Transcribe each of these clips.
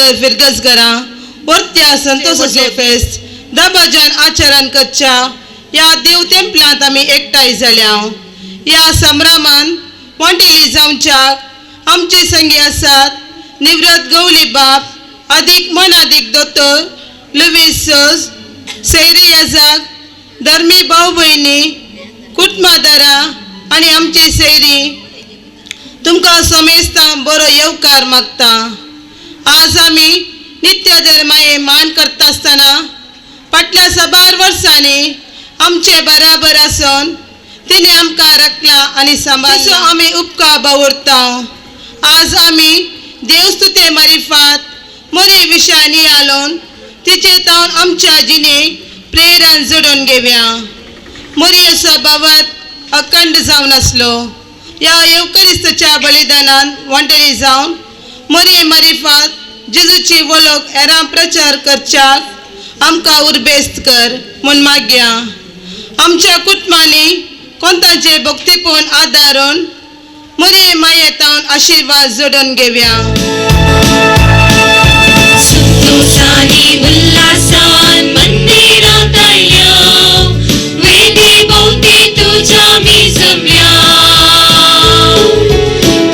घर फिरगसगरां परत्या संतोषाचे फेस्त द भजन आचरण करच्या ह्या देव तेंपलांत आमी एकठांय जाल्या. ह्या संभ्रमान वंटेली जावच्याक आमचे संगी आसात निवृत्त गवली बाप अधिक दोतोर लुईस सैरे याजाक धर्मी भाऊ भयणी कुटुंबादारां आनी आमचे सैरी तुमकां समेस्तां बरो येवकार मागता. आज आमी नित्य धर्माये मान करता आसतना फाटल्या 12 वर्सांनी आमचे बराबर आसून तिने आमकां राखला आनी सांबाळ्ळा. आमी उपकार बावरता. आज आमी देवस्तुते मारिफात मोरे विशयांनी आलोवन तिचे तावन आमच्या जिणेक प्रेरण जोडून घेवया. मोरी असो बाबत अखंड जावन आसलो. ह्या येवकरिस्ताच्या बलिदानान वंटली जावन मोरे मारिफात जेजूची वळख हेरां प्रचार करच्याक आमकां उर्बेस्त कर म्हूण मागया. आमच्या कुटुंबांनी कोंतांचे भक्तीपूर्ण आदारून मोरे मायेतावन आशिर्वाद जोडून घेवया. संतोषानी उल्हासान मंदिरात आयल्या वेदी भोवती तुझ्या मी जमल्या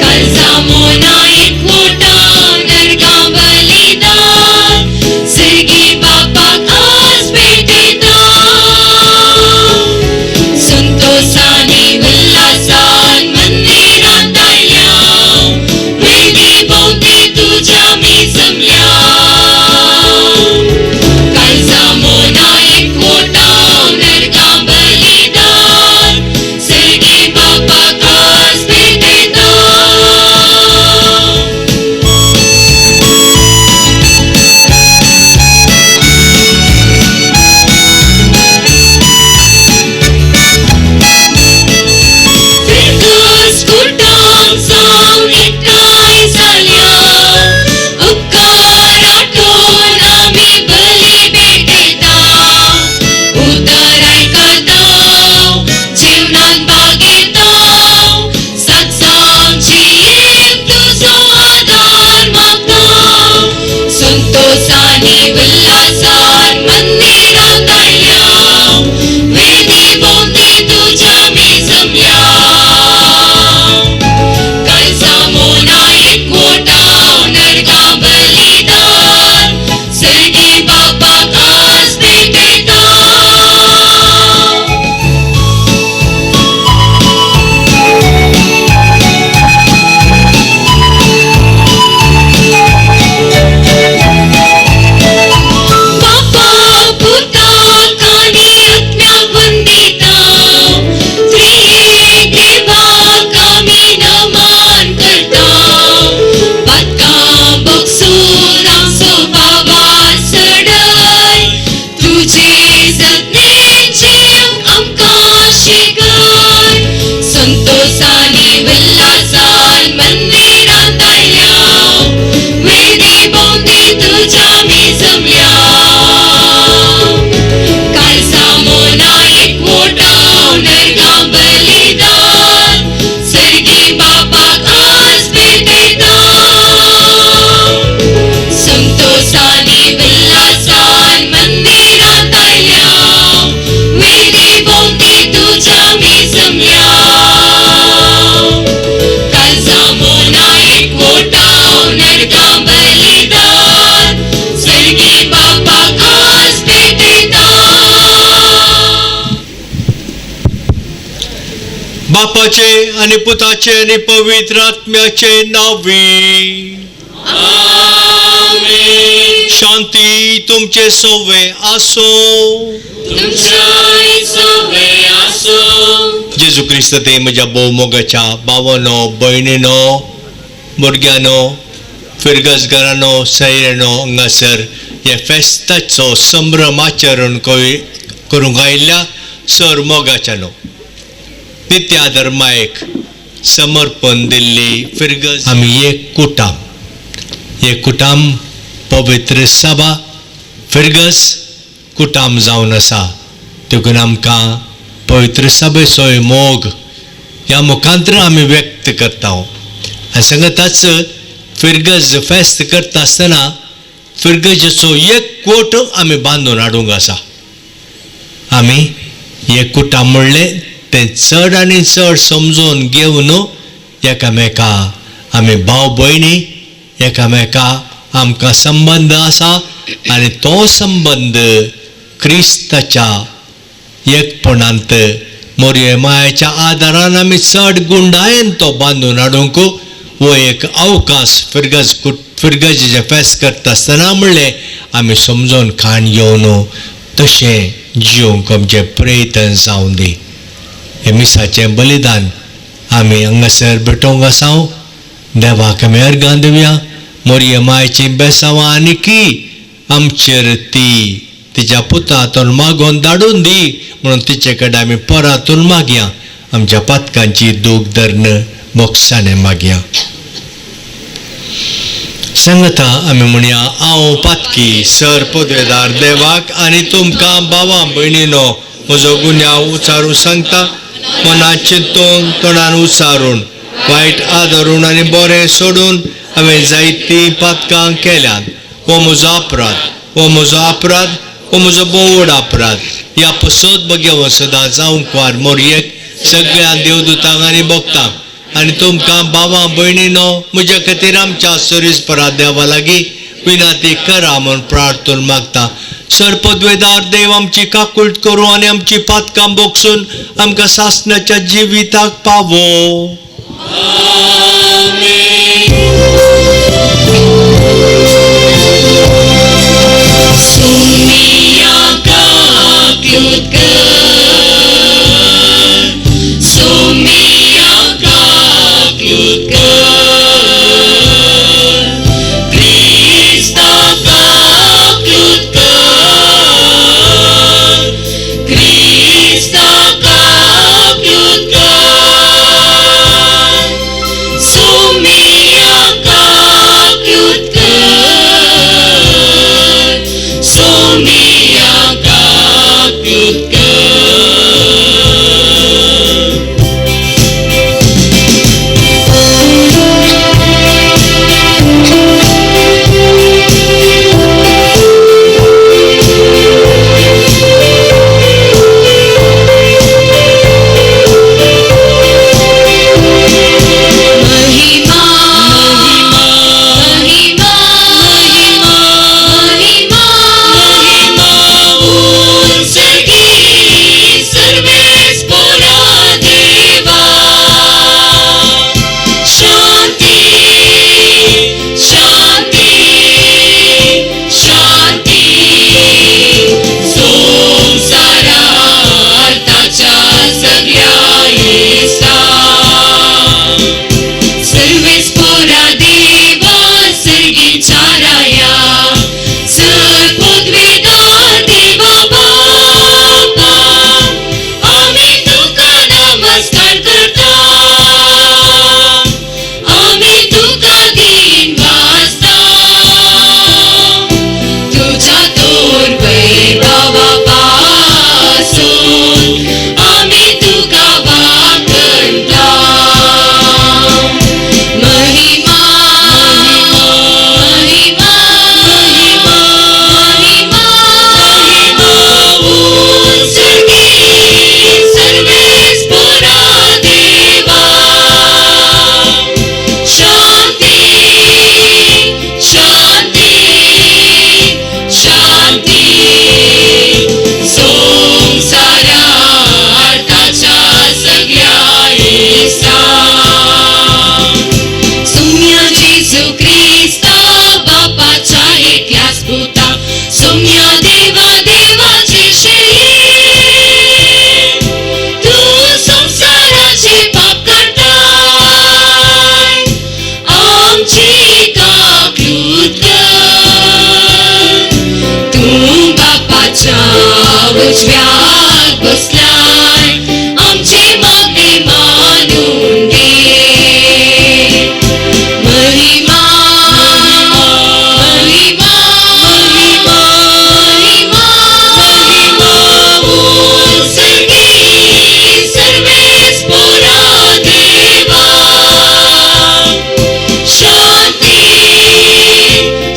काळजा मोना एकवटा नरकां बलिदान सर्गी बापाक आज भेटयता. संतोषानी उल्हासान मंदिरात आयल्या वेदी भोवती तुझ्या मी जमल्या काळजा मोना एकवटा नरकां बलिदान सर्गी बापाक आज भेटयता. फिरगस कुटाम जावन एकठांय जाल्या उपकार आठवून आमी बली भेटयता. उदर आयकता जेवणाक भाग घेता सत्सांची एक तुजो आदार मागता. संतोषानी उल्हासान मंदिरात आयल्या वेदी भोवती तुझ्या मी जमल्या काळजा मोना एकवटा नरकां बलिदान सर्गी बापाक आज भेटयता. बापा पुताक आनी आत्म्याक वंदिता त्रिएक देवाक आमी नमन करता. पातकां बगसून आमचो बाबा चडय तुजे जतनेन जीव आमकां शिकय. संतोषानी उल्हासान मंदिरात आयल्या वेदी भोवती तुझ्या मी जमल्या काळजा मोना एकवटा नरकां बलिदान सर्गी बापाक आज भेटयता. संतोषानी उल्हासान मंदिरात आयल्या वेदी भोवती तुझ्या मी जमल्या काळजा मोना एकवटा नरकां बलिदान सर्गी बापाक आज भेटयता. बापाचे आणि पुताचे आणि पवित्र आत्म्याचे नावी शांती तुमचे सोवे आसो. तुमच्याय सोबे आसो. जेजू क्रिस्त ते म्हज्या भोवमोगाच्या भावानो भयणीनो भुरग्यानो फिरगसगरांनो सैरेनो हांगासर हे फेस्ताचो संभ्रम आचरण करूंक आयिल्ल्या सर मोगाच्यानो नित्या धर्मायक समर्पण दिल्ली फिरगस आमी एक कुटाम पवित्र सभा फिरगस कुटाम जावन आसा. देखून आमकां पवित्र सभेचो मोग ह्या मुखांतर आमी व्यक्त करता. आनी सांगताच फिरगस फेस्त करता आसतना फिरगजेचो एकवट आमी बांदून हाडूंक आसा. आमी एकवटा म्हणलें तें चड आनी चड समजून घेवन एकामेका आमी भाव भयणी एकामेका आमकां संबंद आसा आनी तो संबंद क्रिस्ताच्या एकपणांत मोरये मायेच्या आदारान आमी चड गुंडायेन तो बांदून हाडूंक हो एक अवकाश फिरगजेचें फेस्त करता आसतना म्हणलें आमी समजून खाण घेवन तशें जिवंक आमचें प्रयत्न जावं दी. हे मिसाचें बलिदान आमी हांगासर भेटोवंक आसा. देवाक आमी अर्गां दिवया. मोरये मायची बेसांवां आनीकी आमचेर ती तिच्या पुतांतून मागोवन धाडून दी म्हणून तिचे कडेन आमी परातून मागया. आमच्या पातकांची दूख धरण मोक्षाने मागया. सांगता आमी म्हणया हांव पातकी सर पदवेदार देवाक आनी तुमकां भावां भयणीनो म्हजो गुन्यांव उचारूं सांगता. मनात चिंतून तोंडान उचारून वायट आदरून आनी बरें सोडून हांवें जायतीं पातकां केल्यात. हो म्हजो अपराध, हो म्हजो अपराध, हो म्हजो बोवड अपराध. ह्या पसत बघेव सदां जावंक वार मोरयेक सगळ्या देवदूतांक आनी भक्तांक आनी तुमकां भावां भयणीनो म्हज्या खातीर आमच्या सरीसपरा देवा लागीं विनंती करा म्हूण प्रार्थना मागता. सर पदवेदार देव आमची काकुळट करूं आनी आमची पातकां बोगसून आमकां सासणाच्या जिविताक पावो.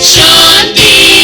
शांती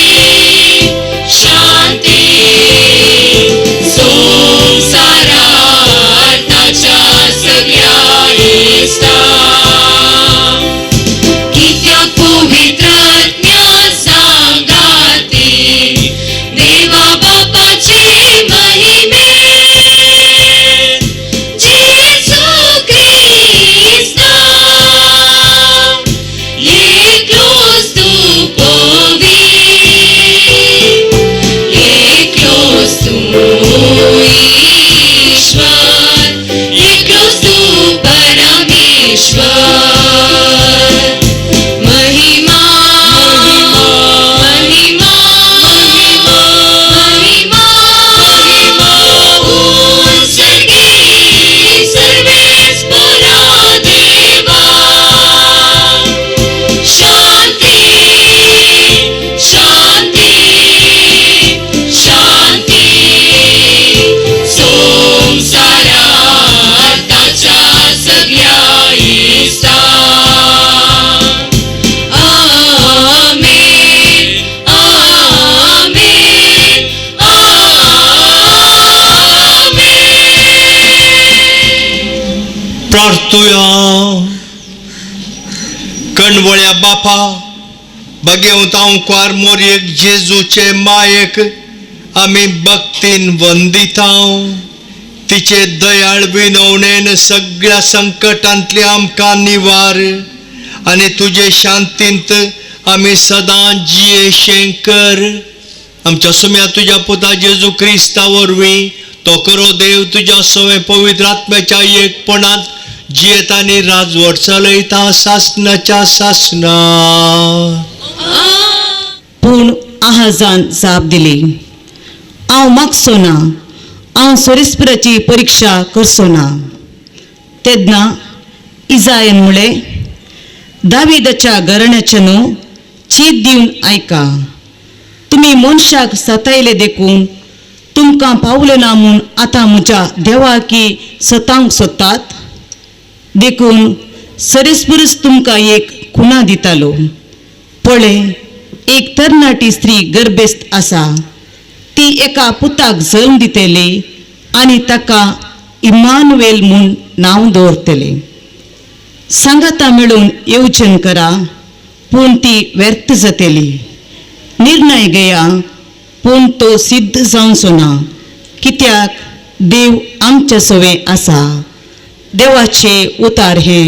प्रार्थुया. कणवळ्या बापा, बगेवंत हांव मोरयेक जेजूचे मायेक आमी भक्तीन वंदिता. तिचे दयाळ विनवणेन सगळ्या संकटांतले आमकां निवार आनी तुजे शांतींत आमी सदां जियेशें कर. आमच्या सुम्या तुज्या पुता जेजू क्रिस्ता वरवीं तो करो देव तुज्या सवे पवित्र आत्म्याच्या एकपणांत जियेत आनी राजवट चलयता सासणाच्या सासना. पूण आहाजान जाप दिली, हांव मागसो ना, हांव सोरेस्पराची परीक्षा करचो ना. तेन्ना इजायन म्हळे, दाविदाच्या घराण्याचे न्हू, चीत दिवन आयका. तुमी मनशाक सतायले देखून तुमकां पावलें ना म्हूण आतां म्हज्या देवाकी सतावंक सोदतात. देखून सरेस्परस तुमकां एक खुणा दितालो. पळय, एक तरणाटी स्त्री गर्भेस्त आसा. ती एका पुताक जल्म दितली आनी ताका इम्मानुएल म्हूण नांव दवरतले. सांगाता मेळून येवजण करा, पूण ती व्यर्थ जातली. निर्णय घेया, पूण तो सिद्ध जावचो ना, कित्याक देव आमचे सवे आसा. देवाचे उतार हे.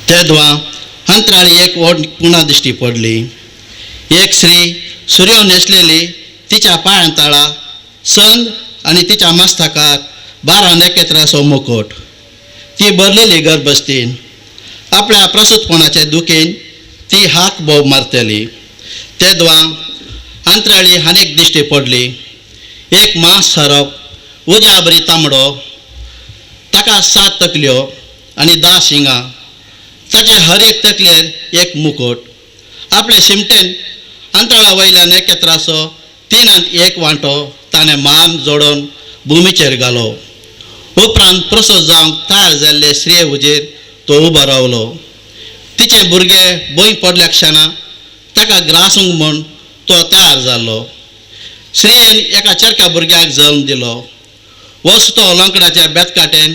तेदवा अंतराळी एक पुन्हा दिश्टी पडली. एक स्त्री सूर्य नेसलेली तिच्या पांयांतळा संद आणि तिच्या मस्तकात 12 नखेत्राचो मुकुट. ती भरलेली गर्भस्थीन. आपल्या प्रसूतपणाचे दुखेन ती हाक बोब मारतली. तेदवा अंतराळी अनेक दिश्टी पडली. एक मांस सरप उज्या बरी तांबडो, ताका 7 तकल्यो आनी 10 शिंगां. ताचे हर एक तकलेर एक मुकुट. आपल्या शिमटेन अंतराळा वयल्या नखेत्राचो 3 एक वांटो ताणें मान जोडून भुमीचेर घालो. उपरांत प्रसूत जावंक तयार जाल्ले स्त्रिये हुजेर तो उबो रावलो. तिचे भुरगे बंय पडल्या क्षणां ताका ग्रासूंक म्हूण तो तयार जाल्लो. स्त्रियेन एका चरक्या भुरग्याक जल्म दिलो. वचू तो लोंकडाच्या बेतकाटेन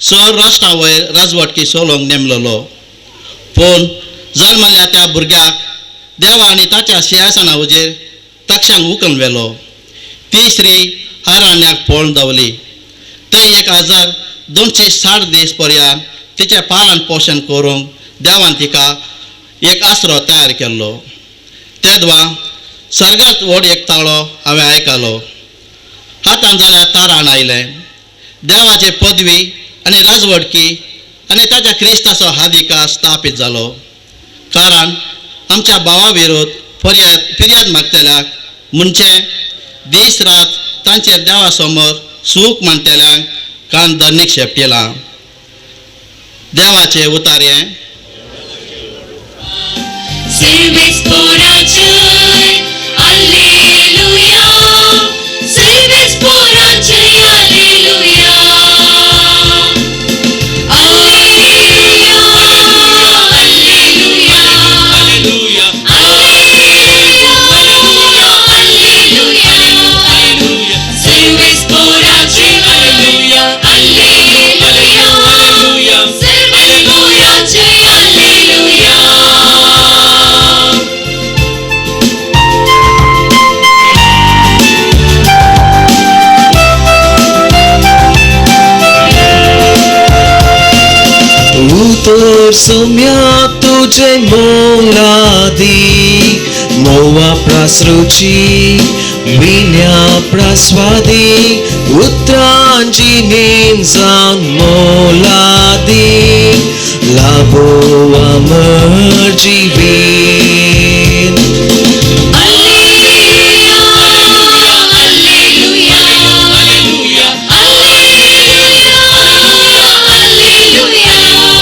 6 रोस्टां वयर राजवटकी सोलोंक नेमलेलो. पूण जल्मल्ल्या त्या भुरग्याक देवा आनी ताच्या सिंहासना हुजेर तक्षांक उखलून व्हेलो. ती स्त्री अरण्याक पळोवन धांवली. थंय 1260 दीस पर्यंत तिचे पालन पोशण करूंक देवान तिका एक आसरो तयार केल्लो. तेदवा सर्गांत व्हड एक ताळो हांवें आयकलो. हातान जाल्यार तारान आयलें. देवाचे पदवी आनी राजवटकी आनी ताच्या क्रिस्ताचो हादिका स्थापीत जालो. कारण आमच्या भावा विरोध फिर्याद मागतल्याक म्हणजे दीस रात तांचेर देवा समोर सूख मांडटल्यांक कान धरणीक शेपटिलां. देवाचे उतारे. Service poranchay, Alleluia. Service poranchay, Alleluia. Alleluia, Alleluia. Hallelujah. Alleluia, Alleluia. Hallelujah. Service poranchay, Alleluia. Alleluia. Hallelujah. Service poranchay, Alleluia. उतर सौम्या तुझे मोलादी मोवा प्रासरुची विन्या प्रास्वादी उत्रांची नेंजान मोलादी लाभो अमर जीवीन. Alleluia, Alleluia. Hallelujah. Alleluia, Alleluia.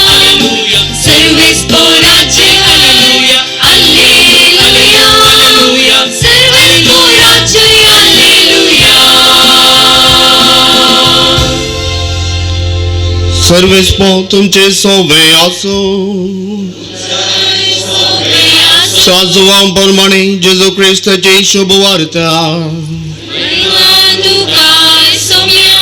Hallelujah. Service poranchay, Hallelujah. Alleluia. Hallelujah. Service poranchay, Alleluia. सर्वेस्पो तुमचे सोवे आसो. साजवां प्रमाणे जेजू क्रिस्ताची शुभ वार्ता. महिमा तुकाय सौम्या.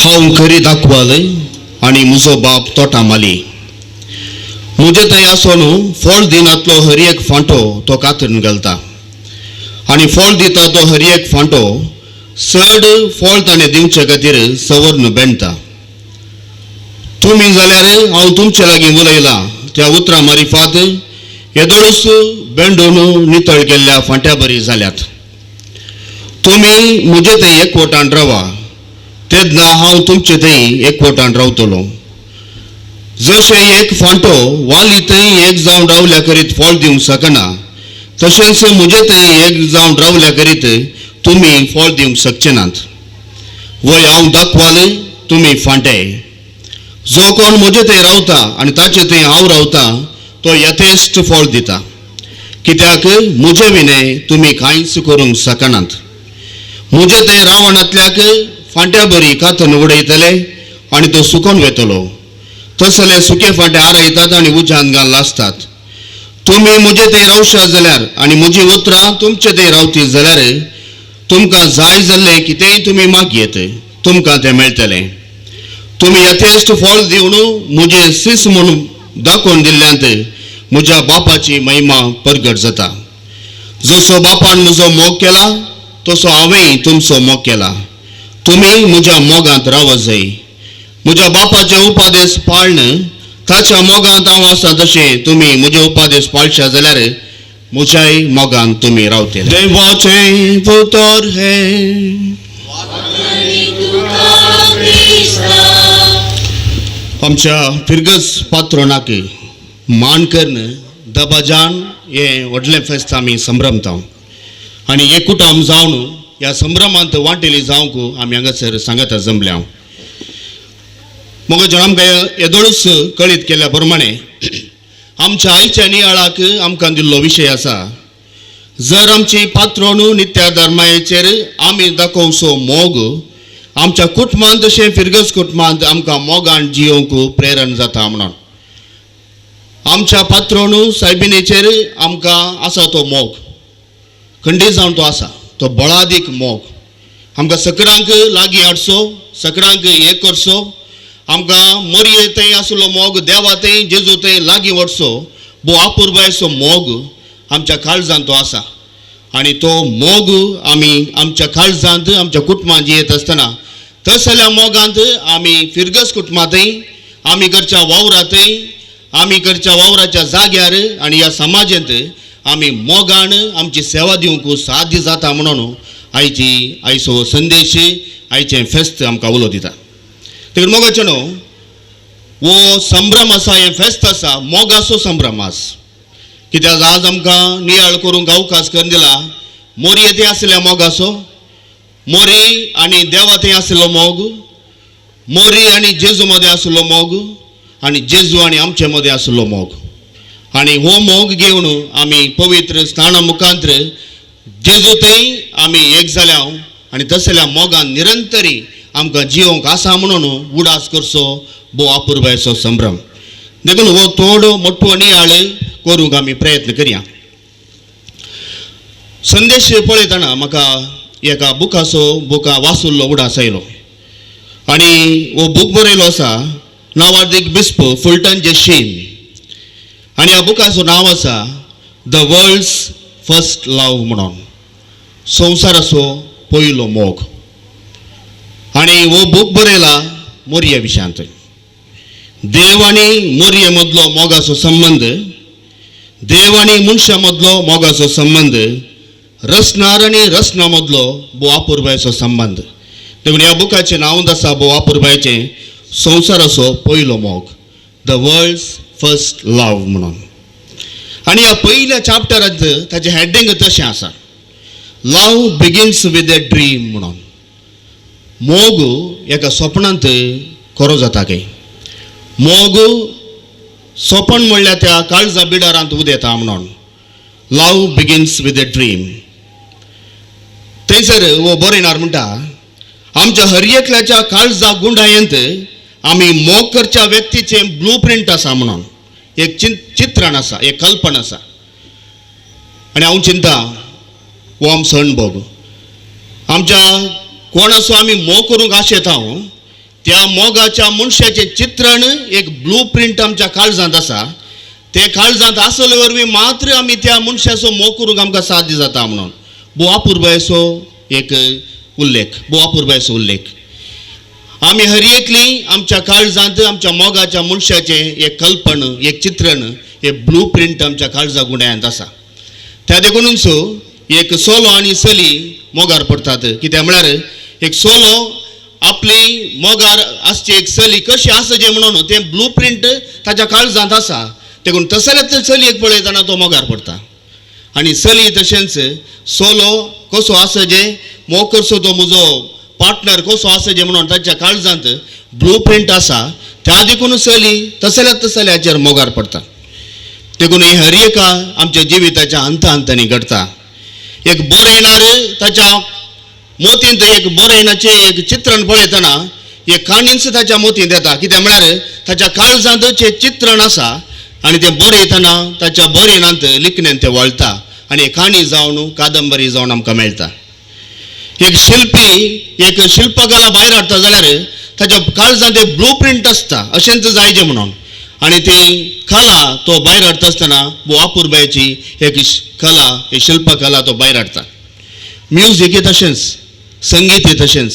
हांव खरी दाखवाल आनी म्हजो बाप तोटा माली. म्हजे थंय आसोन फळ दिनातलो हर एक फांटो तो कातरून घालता आनी फळ दिता तो हर एक फांटो चड फळ ताणें दिवचे खातीर सवर्ण बेंडटा. तुमी जाल्यार हांव तुमचे लागीं उलयलां त्या उतरां मारिफात येदोळूच बेंडून नितळ केल्ल्या फांट्या बरी जाल्यात. तुमी म्हजे थंय एकवटान रावा तेन्ना हांव तुमचे थंय एकवटान रावतलो. जशें एक फांटो वाली थंय एक जावन रावल्या करीत फळ दिवंक शकना तशेंच म्हजे थंय एक जावन रावल्या करीत तुमी फळ दिवंक शकचे नात. वय हांव दाखवाल तुमी फांटे. जो कोण म्हजे थंय रावता आनी ताचे थंय हांव रावता तो यथेश्ट फळ दिता. कित्याक म्हजे विने तुमी कांयच करूंक शकनात. म्हजे थंय रावणांतल्याक फांट्या बरी कातून उडयतले आनी तो सुकोवन वेतलो. तसले सुके फांटे आरयतात आनी उज्यान घाल आसतात. तुमी म्हजे थंय रावशात जाल्यार आनी म्हजी उतरां तुमचे थंय रावती जाल्यार तुमकां जाय जाल्लें कितेंय तुमी मागयेत तुमकां तें मेळटलें. तुमी यथेश्ट फळ दिवन म्हजे सीस म्हूण दाखोवन दिल्ल्यांत म्हज्या बापाची महिमा परगट जाता. जसो बापान म्हजो मोग केला तसो हांवें तुमचो मोग केला. तुमी म्हज्या मोगांत रावत जाय. म्हज्या बापाचे उपादेश पाळन ताच्या मोगांत हांव आसा तशें तुमी म्हजे उपादेश पाळशा जाल्यार म्हज्याय मोगांत तुमी रावतले. देवाचें पुतर हे आमच्या फिरगस पात्रोनाक मान करून दबाजान हें व्हडलें फेस्त आमी संभ्रमता आनी एकूटाम जावन ह्या संभ्रमांत वांटेली जावंक आमी हांगासर सांगाता जमल्या. मग आमकां येदोळूच कळीत केल्या प्रमाणे आमच्या आयच्या नियाळाक आमकां दिल्लो विशय आसा. जर आमची पात्रोन नित्या धर्माचेर आमी दाखोवचो मोग आमच्या कुटुंबांत तशें फिरगस कुटुंबांत आमकां मोगान जियोंक प्रेरण जाता म्हणून आमच्या पात्रोन सायबिणीचेर आमकां आसा तो मोग खंडीत जावन तो आसा तो बळादीक मोग. आमकां सकरांक लागीं हाडचो सकरांक हें करचो आमकां मोरये थंय आसलो मोग देवा थंय जेजू थंय लागीं वचचो भोव आपुरबायचो मोग आमच्या काळजांत तो आसा. आनी तो मोग आमी आमच्या काळजांत आमच्या कुटुंबांत जियेत आसतना तसल्या मोगांत आमी फिरगस कुटुंबांतय आमी करच्या वावरांतय आमी करच्या वावराच्या जाग्यार आनी ह्या समाजांत आमी मोगान आमची सेवा दिवंक साध्य जाता म्हणून आयचो संदेश आयचें फेस्त आमकां उलो दिता. देखून मोगाचें न्हू वो संभ्रम आसा हें फेस्त आसा मोगाचो संभ्रम आस कित्याक आज आमकां नियाळ करूंक अवकाश करून दिला. मोरये थंय आसल्या मोगाचो मोरी आनी देवा थंय आसलो मोग मोरी आनी जेजू मदें आसलो मोग आनी जेजू आनी आमचे मदें आसलो मोग आनी हो मोग घेवन आमी पवित्र स्नाना मुखांतर जेजू थंय आमी एक जाल्या आनी तसल्या मोगान निरंतरी आमकां जियोंक आसा म्हणून उडास करचो भोव आपुरबायचो संभ्रम. देखून हो तोड मोठो नियाळ करूंक आमी प्रयत्न करया. संदेश पळयतना म्हाका एका बुका वाचुल्लो उडास आयलो आनी हो बूक बरयलो आसा नावार्दीक बिस्प फुलटन जेशीन आनी ह्या बुकाचो नांव आसा द वर्ल्ड्स फर्स्ट लव म्हणून संवसाराचो पयलो मोग. आनी हो बूक बरयला मोरये विशयांत. देव आनी मोरये मदलो मोगाचो संबंद देव आनी मनशा मदलो मोगाचो संबंद रसनार आनी रसना मदलो भोव आपुरबायचो संबंद. देखून ह्या बुकाचें नांव आसा भोव आपुरबायचें संवसाराचो पयलो मोग द वर्ल्ड्स फर्स्ट लव म्हणून. आनी ह्या पयल्या चॅप्टरांत ताचें हेडिंग तशें आसा लव बिगिन्स विथ अ ड्रीम म्हणून. मोग एका स्वप्नांत खरो जाता काय मोग स्वप्न म्हणल्यार त्या काळजा बिडारांत उदेता म्हणून लव बिगिन्स विथ अ ड्रीम. थंयसर वो बरयणार म्हणटा आमच्या हर एकल्याच्या काळजा गुंडायेंत आमी मोग करच्या व्यक्तीचें ब्लू प्रिंट आसा म्हणून एक चित्रण आसा एक कल्पना आसा. आनी हांव चिंता हो आमचो अणभव आमच्या कोणाचो आमी मोग करूंक आशेता त्या मोगाच्या मनशाचें चित्रण एक ब्लू प्रिंट आमच्या काळजांत आसा. ते काळजांत आसले वरवीं मात्र आमी त्या मनशाचो मोग करूंक आमकां साध्य जाता म्हणून भोव आपुरबायचो एक उल्लेख भोव आपुरबायचो उल्लेख. आमी हर एकली आमच्या काळजांत आमच्या मोगाच्या मनशाचें एक कल्पन एक चित्रण एक ब्लू प्रिंट आमच्या काळजा गुंड्यांत आसा. त्या देखूनच एक सोलो आनी चली मोगार पडटात. कित्याक म्हळ्यार एक सोलो आपली मोगार आसची एक चली कशी आसचे म्हणून तें ब्लू प्रिंट ताच्या काळजांत आसा. देखून तसलेच चलयेक पळयतना तो मोगार पडटा आनी चली तशेंच सोलो कसो आसचे मोग करचो तो म्हजो पार्टनर कसो आसचे म्हणून ताच्या काळजांत ब्लू प्रिंट आसा. त्या देखून चली तसल्याचेर मोगार पडटा. देखून हे हर एका आमच्या जिविताच्या अंतांनी घडटा. एक बरयणार ताच्या मोतींत एक बरयणाचें एक चित्रण पळयतना एक काणीच ताच्या मोतींत येता. कित्याक म्हळ्यार ताच्या काळजांत जें चित्रण आसा आनी तें बरयतना ताच्या बरयणांत लिखणेन तें वळटा आनी काणी जावन कादंबरी जावन आमकां मेळटा. एक शिल्पी एक शिल्पकला भायर हाडटा जाल्यार ताच्या काळजांत एक ब्लू प्रिंट आसता अशेंच जायचें म्हणून आणि ती कला तो भायर हाडटा आसतना अपुर्बायची एक कला, ही शिल्पकला तो भायर हाडटा. म्युझिक तशेंच, संगीत तशेंच.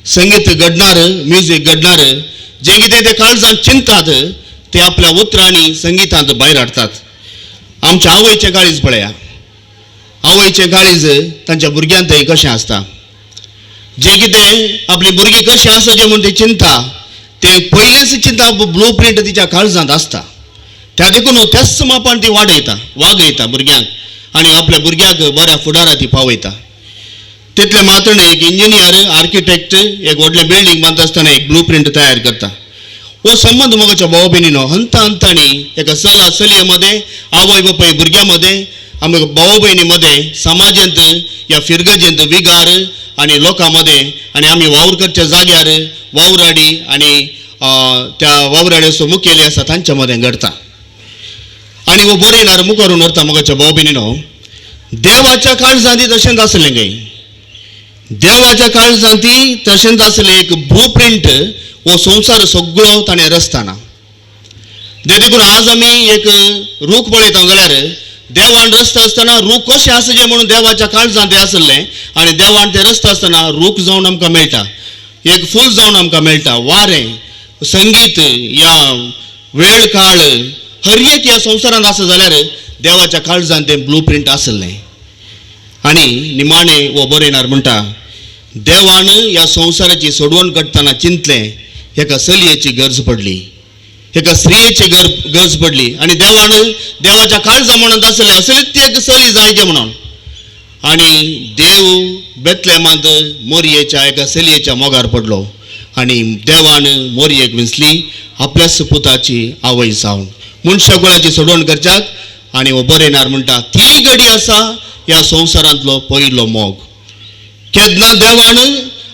संगीत घडणार, म्युझिक घडणार, जे कितें ते काळजांत चिंतात ते आपल्या उतरांनी संगीतांत भायर हाडतात. आमच्या आवयचें काळीज पळया. आवयचें काळीज तांच्या भुरग्यांतय कशें आसता. जे कितें आपली भुरगीं कशीं आसचें म्हूण ती चिंता, ते पयलेच चिंता ब्लू प्रिंट तिच्या काळजांत आसता. त्या देखून त्याच मापान ती वागयता भुरग्यांक आनी आपल्या भुरग्याक बऱ्या फुडाराक ती पावयता. तितले मात्र न्ही, एक इंजिनियर, आर्किटेक्ट एक व्हडलें बिल्डींग बांदता आसतना एक ब्लू प्रिंट तयार करता. हो संबंध मोगाच्या भाव भयणीनो हंता हंतांनी एका चला चलये मध्ये, आवय बापाय भुरग्यां मध्ये, आमच्या भाव भयणी मध्ये, समाजांत या फिरगजेंत विगार आणि लोकांमध्ये आणि आम्ही वावर करच्या जाग्यार वावराडी आणि त्या वावराड्याचो मुखेली आसा तांच्या मध्ये घडता. आणि वो बरयणार मुखारून व्हरता मोगाच्या भाव भयणीनो, देवाच्या काळजांती तशेंच आसलें गे. देवाच्या काळजांती तशेंच आसलें एक ब्लू प्रिंट वो संवसार सगळो ताणें रचताना. देखून आज आमी एक रूख पळयता जाल्यार देवान रचता आसतना रूख कशें आसचें म्हणून देवाच्या काळजांत तें आसलें आनी देवान तें रचता आसतना रूख जावन आमकां मेळटा, एक फूल जावन आमकां मेळटा. वारें, संगीत, या वेळ काळ हर एक ह्या संवसारांत आसा जाल्यार देवाच्या काळजांत तें ब्लू प्रिंट आसलें. आनी निमाणें वो बरयणार म्हणटा, देवान ह्या संवसाराची सोडवण काडटना चिंतलें एका चलयेची गरज पडली, एका स्त्रियेची गरज पडली आनी देवान देवाच्या काळजा म्हणत आसलें असलीच ती एक चली जायचे म्हणून. आनी देव बेतलेमांत मोरयेच्या एका चलयेच्या मोगार पडलो आनी देवान मोरयेक विंचली आपल्याच पुताची आवय जावन मनशा कुळाची सोडवण करच्याक. आनी हो बरयणार म्हणटा, ती घडी आसा ह्या संवसारांतलो पयलो मोग. केन्ना देवान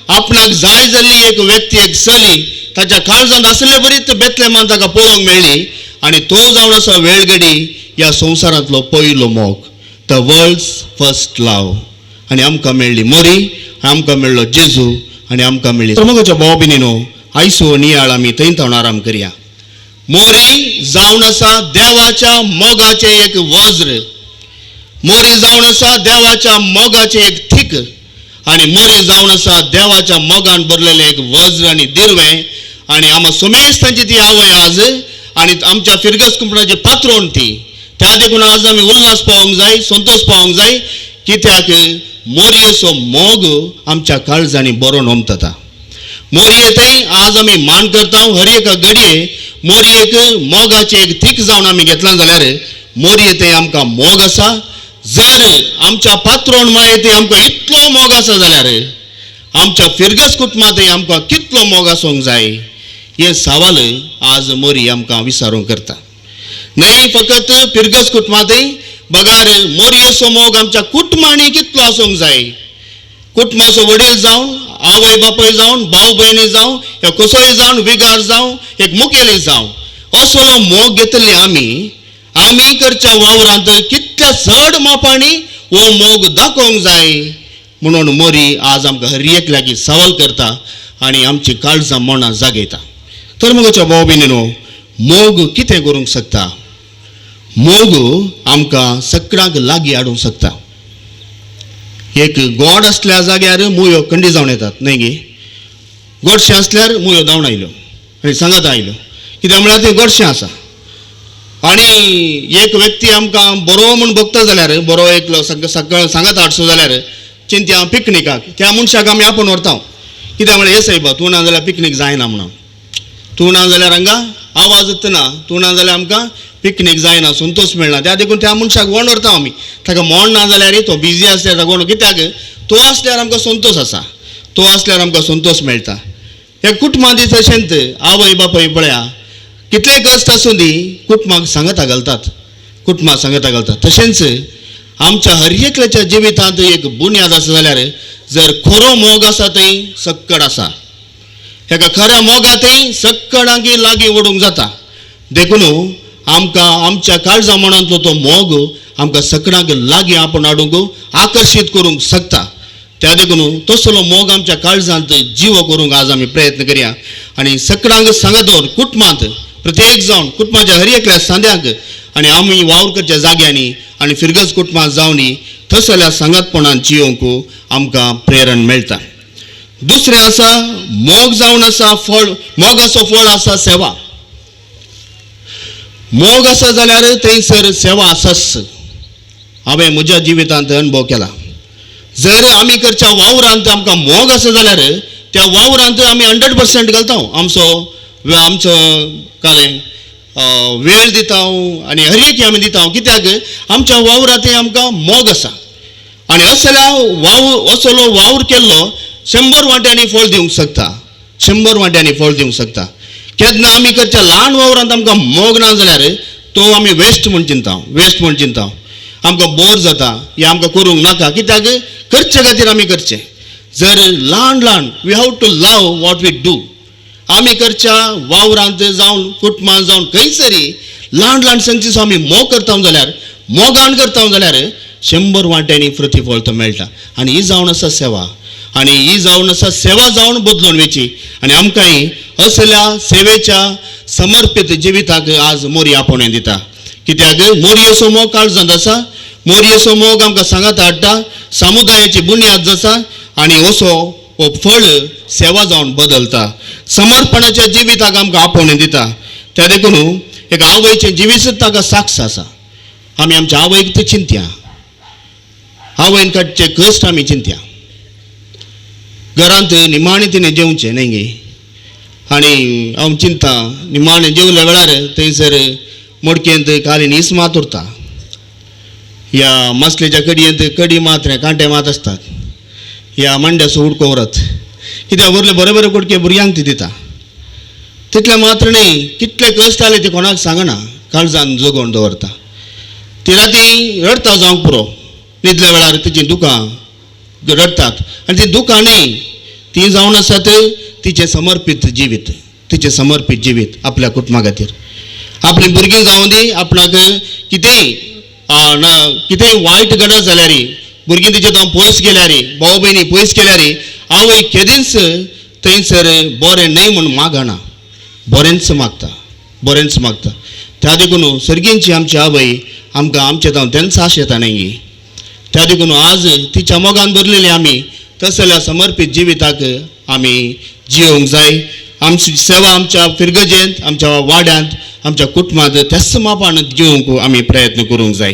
आपणाक जाय जाल्ली एक व्यक्ती, एक चली ताच्या काळजांत आसले बरीच बेतलेमांत ताका पळोवंक मेळ्ळी आनी तो जावन आसा वेळगडी ह्या संवसारांतलो पयलो मोग, द वर्ल्ड्स फर्स्ट लव. आनी आमकां मेळ्ळी मोरी, आमकां मेळ्ळो जेजू आनी आमकां मेळ्ळी मोगाच्या भाव भयणीनो, आयसो नियाळ आमी थंय आराम करया. मोरी जावन आसा देवाच्या मोगाचे एक वज्र, मोरी जावन आसा देवाच्या मोगाचे एक थीक आनी मोरी जावन आसा देवाच्या मोगान भरलेले एक वज्र आनी दिरवें. आनी आमी सोमेश तांची ती आवय आज आनी आमच्या फिरगस कुंपणाची पात्रोण ती. त्या देखून आज आमी उल्हास पावोंक जाय, संतोष पावोंक जाय, कित्याक मोरयेचो मोग आमच्या काळजांनी बरो नोमतता. मोरयेतय आज आमी मान करता. हर एका घडये मोरयेक मोगाचे एक थीक जावन आमी घेतला जाल्यार मोरयेतय आमकां मोग आसा. जर आमच्या पात्रोण मायेतय आमकां इतलो मोग आसा जाल्यार आमच्या फिरगस कुटुंबांतय आमकां कितलो मोग आसूंक जाय, हे सवाल आज मोरी आमकां विचारूंक करता. न्हय फकत फिरगस कुटुंबांतय बगार मोरयेचो मोग आमच्या कुटुंबांनी कितलो आसूंक जाय. कुटुंबाचो वडील जावन, आवय बापूय जावन, भाव भयणी जावं, या कसोय जावन, विगार जावं, एक मुखेली जावं, असलो मोग घेतले आमी करच्या वावरांत कितल्या चड मापांनी हो मोग दाखोवंक जाय म्हणून मोरी आज आमकां हर एक लागीं सवाल करता आनी आमची काळजां मनां जागयता. तर मोगाच्या भाव भयणीनो, मोग कितें करूंक शकता? मोग आमकां सगळ्यांक लागीं हाडूंक शकता. एक गोड असल्या जाग्यार मुयो कंडी जावन येतात, न्हय गे. गोडशें असल्यार मुयो धांवन आयल्यो आनी सांगात आयल्यो, कित्याक म्हळ्यार तें गोडशें आसा. आनी एक व्यक्ती आमकां बरो म्हूण बगता जाल्यार, बरो एकलो सकाळ सांगात हाडचो जाल्यार चिंत्या पिकनिकाक त्या मनशाक आमी आपोवन व्हरता. कित्याक म्हळ्यार हे सायबा तूं ना जाल्यार पिकनीक जायना म्हणून. तूं ना जाल्यार हांगा आवाज येतना, तूं ना जाल्यार आमकां पिकनीक जायना, संतोष मेळना. त्या देखून त्या मनशाक वोण व्हरता आमी. ताका मोण ना जाल्यार तो बिजी आसल्यार ताका वोण, कित्याक तो आसल्यार आमकां संतोष आसा, तो आसल्यार आमकां संतोष मेळटा. हे कुटुंबांत तशेंच आवय बापूय पळया, कितलेय कश्ट आसूं दी कुटुंबाक सांगता घालतात, कुटुंबाक सांगता घालतात. तशेंच आमच्या हर एकल्याच्या जिवितांत एक बुन्याद आसा जाल्यार जर खरो मोग आसा थंय सक्कड आसा. हेका खऱ्या मोगांतय सक्कडांकी लागीं ओडूंक जाता. देखून आमकां आमच्या काळजा मनांतलो तो मोग आमकां सक्कडांक लागीं आपण हाडूंक आकर्शीत करूंक शकता. त्या देखून तसलो मोग आमच्या काळजांत जीव करूंक आज आमी प्रयत्न करया. आनी सक्कडांक सांगत दवर कुटुंबांत प्रत्येक जावन कुटुंबाच्या हर एकल्या सांद्यांक आनी आमी वावर करच्या जाग्यांनी आनी फिरगज कुटुंबां जावनी थंयसरल्या सांगातपणान जियोंक आमकां प्रेरण मेळटा. दुसरें आसा मोग जावन आसा फळ, मोग असो फळ आसा सेवा. मोग आसा जाल्यार थंयसर सेवा आसाच. हांवें म्हज्या जिवितांत अनुभव केला. जर आमी करच्या वावरांत आमकां मोग आसा जाल्यार त्या वावरांत आमी 100% घालता. आमचो कालें वेळ दिता आनी हर एक आमी दिता. कित्याक आमच्या वावरांत आमकां मोग आसा. आनी असलो वावर केल्लो 100 वांट्यांनी फळ दिवंक शकता. 100 वांट्यांनी फळ दिवंक शकता. केन्ना आमी करच्या ल्हान वावरांत आमकां मोग ना जाल्यार तो आमी वेस्ट म्हूण चिंता. आमकां बोर जाता, हें आमकां करूंक नाका. कित्याक करचे खातीर आमी करचें. जर ल्हान we have to love what we do. आमी करच्या वावरांत जावन कुटुंबांत जावन खंयसरी ल्हान संगतीचो आमी मोग करता जाल्यार, मोगान करता जाल्यार 100 वांट्यांनी प्रतिफळ तो मेळटा. आनी ही जावन आसा सेवा. आनी ही जावन आसा सेवा जावन बदलून वेची. आनी आमकांय असल्या सेवेच्या समर्पित जिविताक आज मोरी आपोवणें दिता. कित्याक मोरयेचो मोग काळजांत आसा. मोरयेचो मोग आमकां सांगात हाडटा. समुदायाची बुन्याद आसा. आनी असो हो फळ सेवा जावन बदलता. समर्पणाच्या जिविताक आमकां आपोवणें दिता. त्या देखून एक आवयचें जिवीत ताका साक्ष आसा. आमी आमच्या आवयक ते चिंत्या. आवयन काडचे कश्ट आमी चिंत्या. घरांत निमाणें तिणें जेवचें न्ही गे. आनी हांव चिंता निमाणें जेवल्या वेळार थंयसर मडकेंत कालीन इसमात उरता. ह्या मसलेच्या कडयेंत कडी मात कांटे मात आसतात. ह्या मांड्याचो उडको व्हरत. कित्याक व्हरले बरे कुडके भुरग्यांक ती दिता. तितले मात्र न्ही, कितले कश्ट जाले ते कोणाक सांगना. काळजान जगोवन दवरता. ती राती रडता जावंक पुरो. न्हिदल्या वेळार तिचीं दुकां रडटात. आनी ती दुकां न्ही, ती जावन आसात तिचें समर्पीत जिवीत आपल्या कुटुंबा खातीर. आपली भुरगीं जावं दी, आपणाक कितेंय वायट गरज जाल्यार, भुरगीं तिचे जावन पयस गेल्यार, भाव भयणी पयस गेल्यार आवय केदींच थंयसर बरें न्हय म्हूण मागना. बरेंच मागता. त्या देखून सर्गींची आमची आवय आमकां आमचे जावन तेन्ना साश येता न्ही. त्या देखून आज तिच्या मोगान भरलेले आमी तसल्या समर्पीत जिविताक आमी जियोंक जाय. आमची सेवा आमच्या फिरगजेंत, आमच्या वाड्यांत, आमच्या कुटुंबांत त्याच मापान जिवंक आमी प्रयत्न करूंक जाय.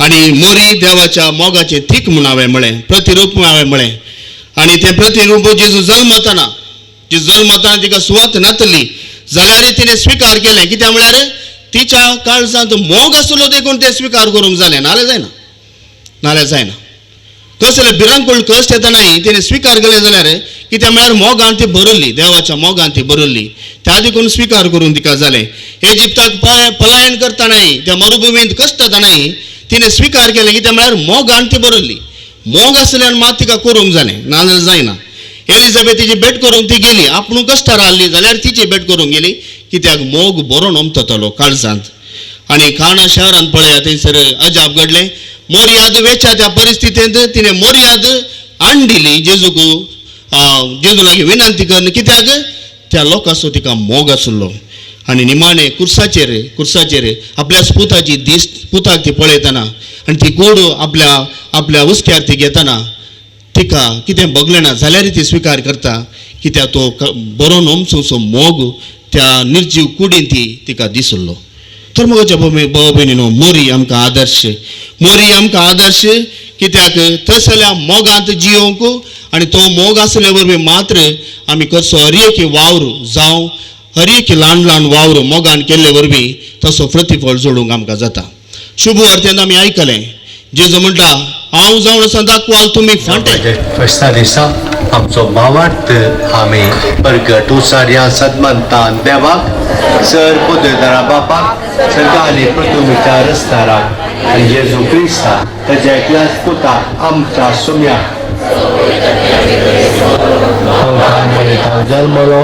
आनी मोरी देवाच्या मोगाचें थीक म्हूण हांवें म्हळें, प्रतिरूप हांवें म्हळें. आनी तें प्रतिरूप जेजू जल्मताना तिका सुवात नातली जाल्यार तिणें स्विकार केलें. कित्याक म्हळ्यार तिच्या काळजांत मोग आसलो देखून तें स्विकार करूंक जालें. नाल्यार जायना. कसले भिरांकूळ कश्ट येतानाय तिणें स्विकार केलें जाल्यार कित्याक म्हळ्यार मोगान ती भरल्ली, देवाच्या मोगान ती भरल्ली. त्या देखून स्विकार करून तिका जालें. इजिप्ताक पलायन करतानाय, त्या मरुभुमींत कश्ट जातानाय तिणें स्विकार केलें. कित्याक म्हळ्यार मोगान ती भरल्ली. मोग आसल्यार मात तिका करूंक जालें, नाजाल्यार जायना. एलिझाबेथीची भेट करूंक ती गेली. आपूण कश्टार आसली जाल्यार तिची भेट करूंक गेली. कित्याक मोग बरो नमतलो काळजांत. आनी खाणा शहरांत पळया थंयसर अजाप घडलें. मोरयाद वेच्या त्या परिस्थितींत तिणें मोरयाद आणली जेजू लागीं विनंती करन. कित्याक त्या लोकांचो तिका मोग आसलो. आनी निमाणे कुर्साचेर आपल्या पुताक ती पळयतना आनी ती कूड आपल्या उस्क्यार ती घेतना तिका कितें बगलें ना जाल्यार ती स्विकार करता. कित्याक तो बरो नोमचो मोग त्या निर्जीव कुडीन तिका दिसलो. तर मगाच्या भाव भयणीनो, मोरी आमकां आदर्श. कित्याक तसल्या मोगांत जियोंक आनी तो मोग आसले वरवीं मात्र आमी कसो हर एक वावर जावं, हर एक ल्हान वावर मोगान केल्ले वरवीं तसो प्रतिफळ जोडूंक आमकां जाता. शुभ अर्थ आमी आयकलें. जेजू म्हणटा, हांव जावन आसा दाखवाल तुमी फांटे. फेस्ता दिसा आमचो भावार्थ आमी परगट उसाऱ्या सदमंतान देवाक, सर पोदेदारा बापाक, सगळ्या आनी पृथ्वीच्या रस्त्याराक आनी जेजू क्रिस्ता ताच्या एकल्याच पुताक आमच्या सुम्याक जल्मलो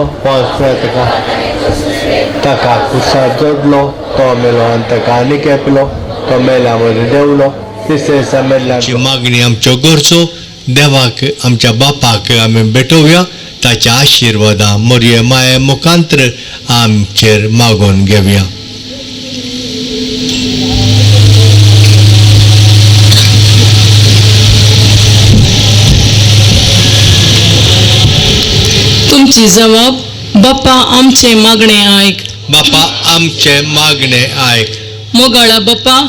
ताका कुसार जोडलो, तो मेलो आनी ताका आनी केपलो, तो मेल्या मदीं देवलो. मागणी आमच्यो करचो. देवाक, आमच्या बापाक आमी भेटोवया. ताच्या आशिर्वादा मोरये माये मुखांतर आमचेर मागून घेवया. तुमची जबाब, बाप्पा आमचे मागणे ऐक. बापा आमचे मागणे ऐक. मोगाळा बाप्पा,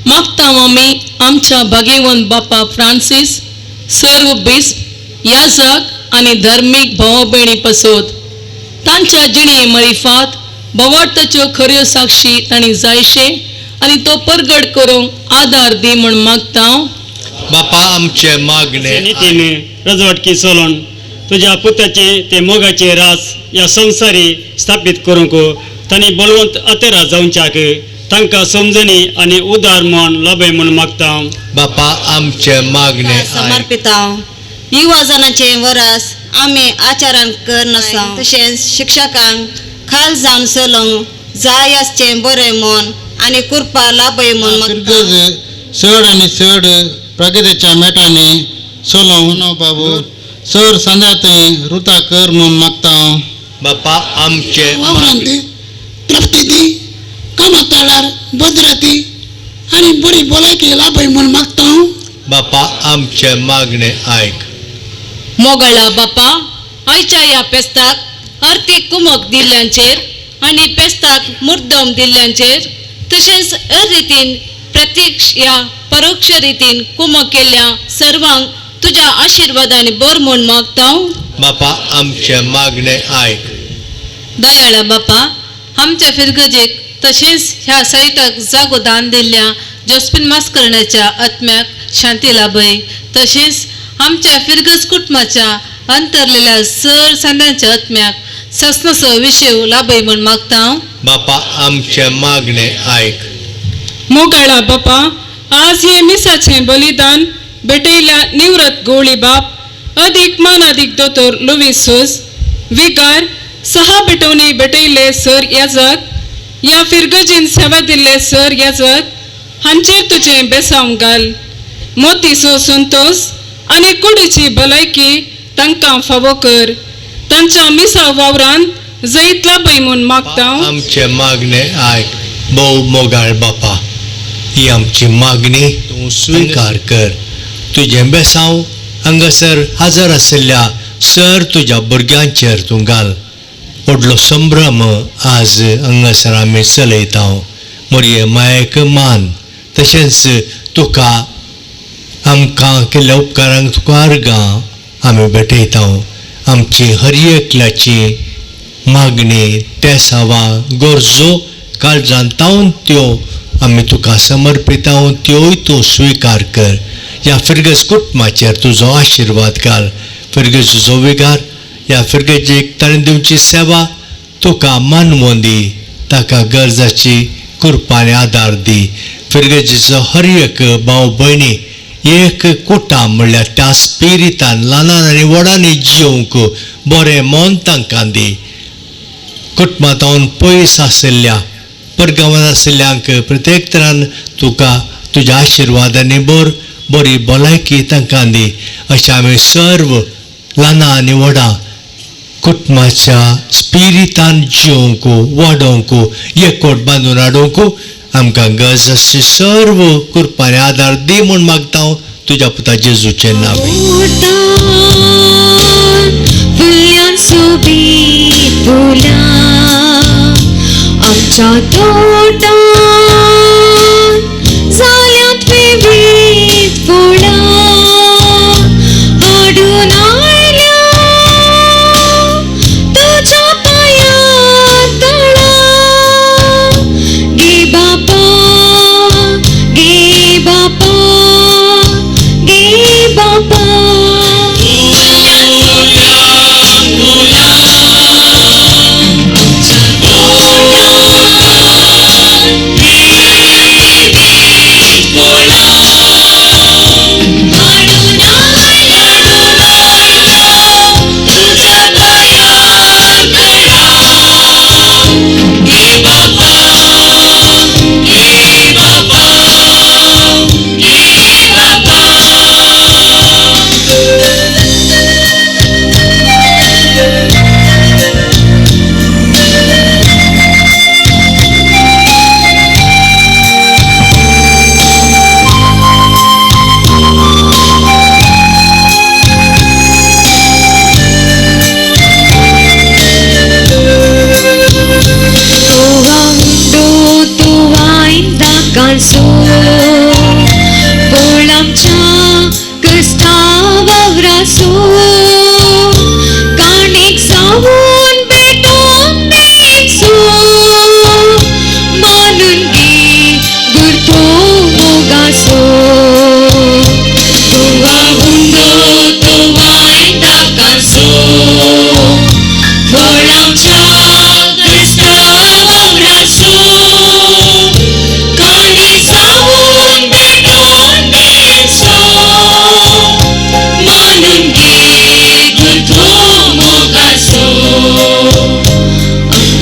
मागता आम्ही आमच्या भाग्यवंत बाप्पा फ्रांसीस, सर्व बिस्प, याजक आणि धार्मिक भाव भयणी पसोत तांच्या जिणे मरिफात भवार्थाच्यो खऱ्यो साक्षी तांणी जायशे आणि तो परगट करूंक आदार दी म्हण मागता. बापा आमचे मागणे नितीने रजवाटकी सोलोन तुझ्या पुताचे ते मोगाचे रास या संवसारी स्थापीत करूंक तांणी बळवंत अतेरा जावच्याक तांकां समजणी आणि उदार मन लाभय म्हण मागता. बापा आमचे मागणे ऐक. समर्पिता युवाजनाचे वरस आम्ही आचरण करनसा तशेंच शिक्षकांक खाल जावन चलोवंक जाय आसचें बरें मन आनी कृपा लाभय म्हण मागता. चड आनी चड प्रगतीच्या मेटांनी चलोवंक बाबू चड सांजातें रुता कर म्हूण मागता. बापा आमचे वावरांत तृप्ती दी, कामाताळार भद्रती आनी बरी भलायकी लाभय म्हूण मागता. बापा आमचे मागणे ऐक. मोगाळा बाप्पा, आयच्या ह्या पेस्ताक अर्थीक कुमक दिल्ल्यांचेर आनी पेस्ताक मुर्दम दिल्ल्यांचेर तशेंच हर रितीन प्रत्यक्ष या परोक्ष रितीन कुमक केल्ल्या सर्वांक तुझ्या आशिर्वादाने बर म्हूण मागता. बापा आमचे मागणे ऐक. दयाळा बाप्पा, आमच्या फिरगजेक तशेंच ह्या साहित्याक जागो दान दिल्ल्या जोस्पिन मास्करण्याच्या आत्म्याक शांती लाभय. तशेंच आमच्या फिरगज कुटुंबाच्या अंतरलेल्या सर सांद्यांच्या आत्म्याक ससनसो विशेव लाभय म्हण मागता. बापा आमचे मागणे ऐक. मोगाळा बाप्पा, आज हे मिसाचे बलिदान भेटयल्या निवृत्त गवळी बाप अधिक मानाधिक दोतोर लुईस सोस विकार 6 बेटवणी भेटयले सर याजक या फिरगजीन सेवा दिल्ले सर याजक हांचेर तुझें बेसांव घाल. मोतीसो संतोष आनी कुडीची भलायकी तांकां फावो कर. तांच्या मिसा वावरांत जैत लाभय म्हूण मागता. आमचे मागणे ऐक. भोव मोगाळ बापा, ही आमची मागणी तूं स्वीकार कर. तुझें बेसांव हांगासर हजर आशिल्ल्या सर तुज्या भुरग्यांचेर तूं घाल. व्हडलो संभ्रम आज हांगासर आमी चलयता. मोरये मायेक मान. तशेंच तुका आमकां केल्ल्या उपकारांक तुका अर्गां आमी भेटयता. आमची हर एकल्याची मागणी तेसावा गरजो काळजांत तावन त्यो आमी तुका समर्पिता. त्योय तूं स्वीकार कर. ह्या फिरगज कुटुंबाचेर तुजो आशिर्वाद घाल. फिरगजीचो विगार ह्या फिरगजेक ताणें दिवची सेवा तुका मानवून दी. ताका गरजाची कृपाने आदार दी. फिरगजीचो हर एक भाव भयणी एक कुटाम म्हणल्यार त्या स्पिरितान ल्हानान आनी व्हडांनी जिवंक बरें मन तांकां दी. कुटुंबांतावन पयस आशिल्ल्या परगांवांत आशिल्ल्यांक प्रत्येक तरान तुका तुज्या आशिर्वादांनी बरी भलायकी तांकां दी. अशें आमी सर्व ल्हानां आनी व्हडां कुटुंबाच्या स्पिरितान जिवंक वाडोवंक एकवट बांदून हाडूंक आमकां गरज आसची सर्व कृपाने आदार दी म्हूण मागता. तुज्या पुता जेजूचें नांव. आमच्या तोटान जाल्यात विविध फळां हाडून आयल्या तुज्या पांयां तळा. गे बापा, गे बापा, गे बापा.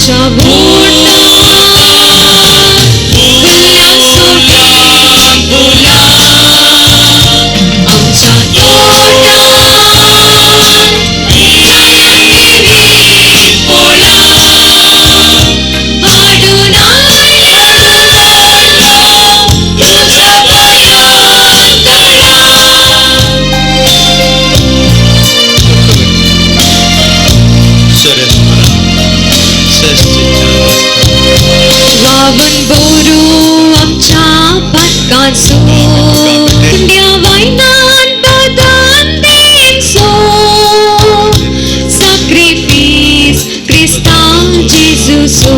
आमच्या वावन बोरू आमच्या पाटकाचो कुंड्या वायनान बदान देसो सॅक्रिफिस क्रिस्ता जेजूसो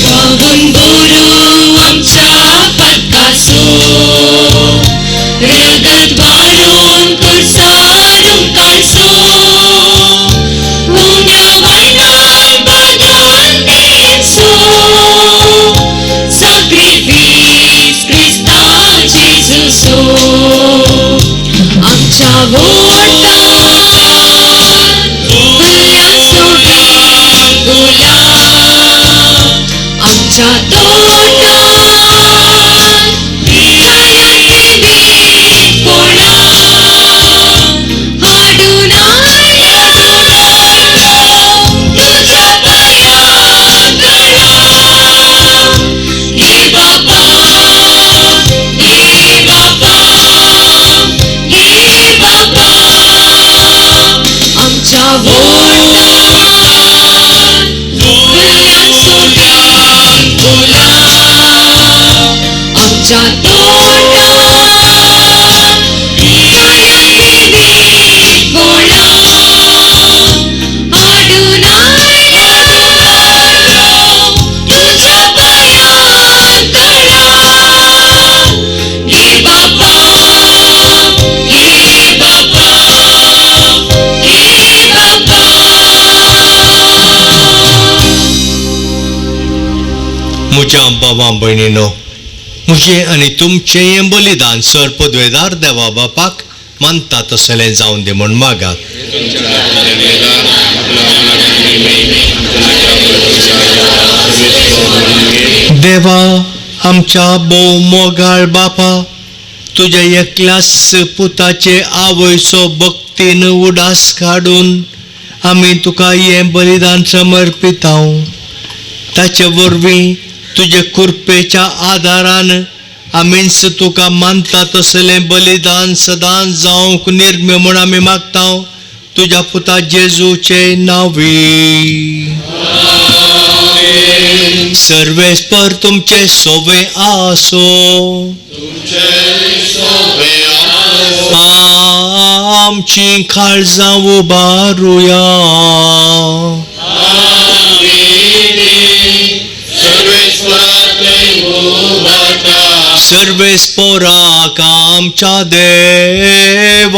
वावन बोरू आमच्या पाटकाचो रगत वारून कुसारून काढसो कुंड्या वायनान बदान देसो sacrifice Christa Jesuso आमच्या वोटान उल्ल्यासो गुला आमच्या तोटान पियायांनी पोळा हाडून आयला तुझ्या पायांत गळा ये बाबा ये बाबा ये बाबा आमच्या वोटान उल्ल्यासो बोला आमच्या तोटान पियायांनी पोळा हाडून आयला तुझ्या पायांत गळा ये बाबा ये बाबा ये बाबा म्हज्या बाबा भयणीनो, म्हजें आनी तुमचें बलिदान सर पदवेदार देवा बापाक मानता तसलें जावन दी म्हूण मागात. देवा आमच्या भोव मोगाळ बापा, तुज्या एकल्याच पुताचे आवयचो भक्तीन उडास काडून आमी तुका हें बलिदान समर्पिताव. ताचे वरवीं तुजे कृपेच्या आदारान आमीच तुका मानता तसलें बलिदान सदांच जावंक निर्म्य म्हूण आमी मागताव तुज्या पुता जेजूचे नांवी. सर्वेस्पर तुमचे सोवे आसो. आमची काळजां उबारुया. सर्वेस्पराक आमच्या देवाक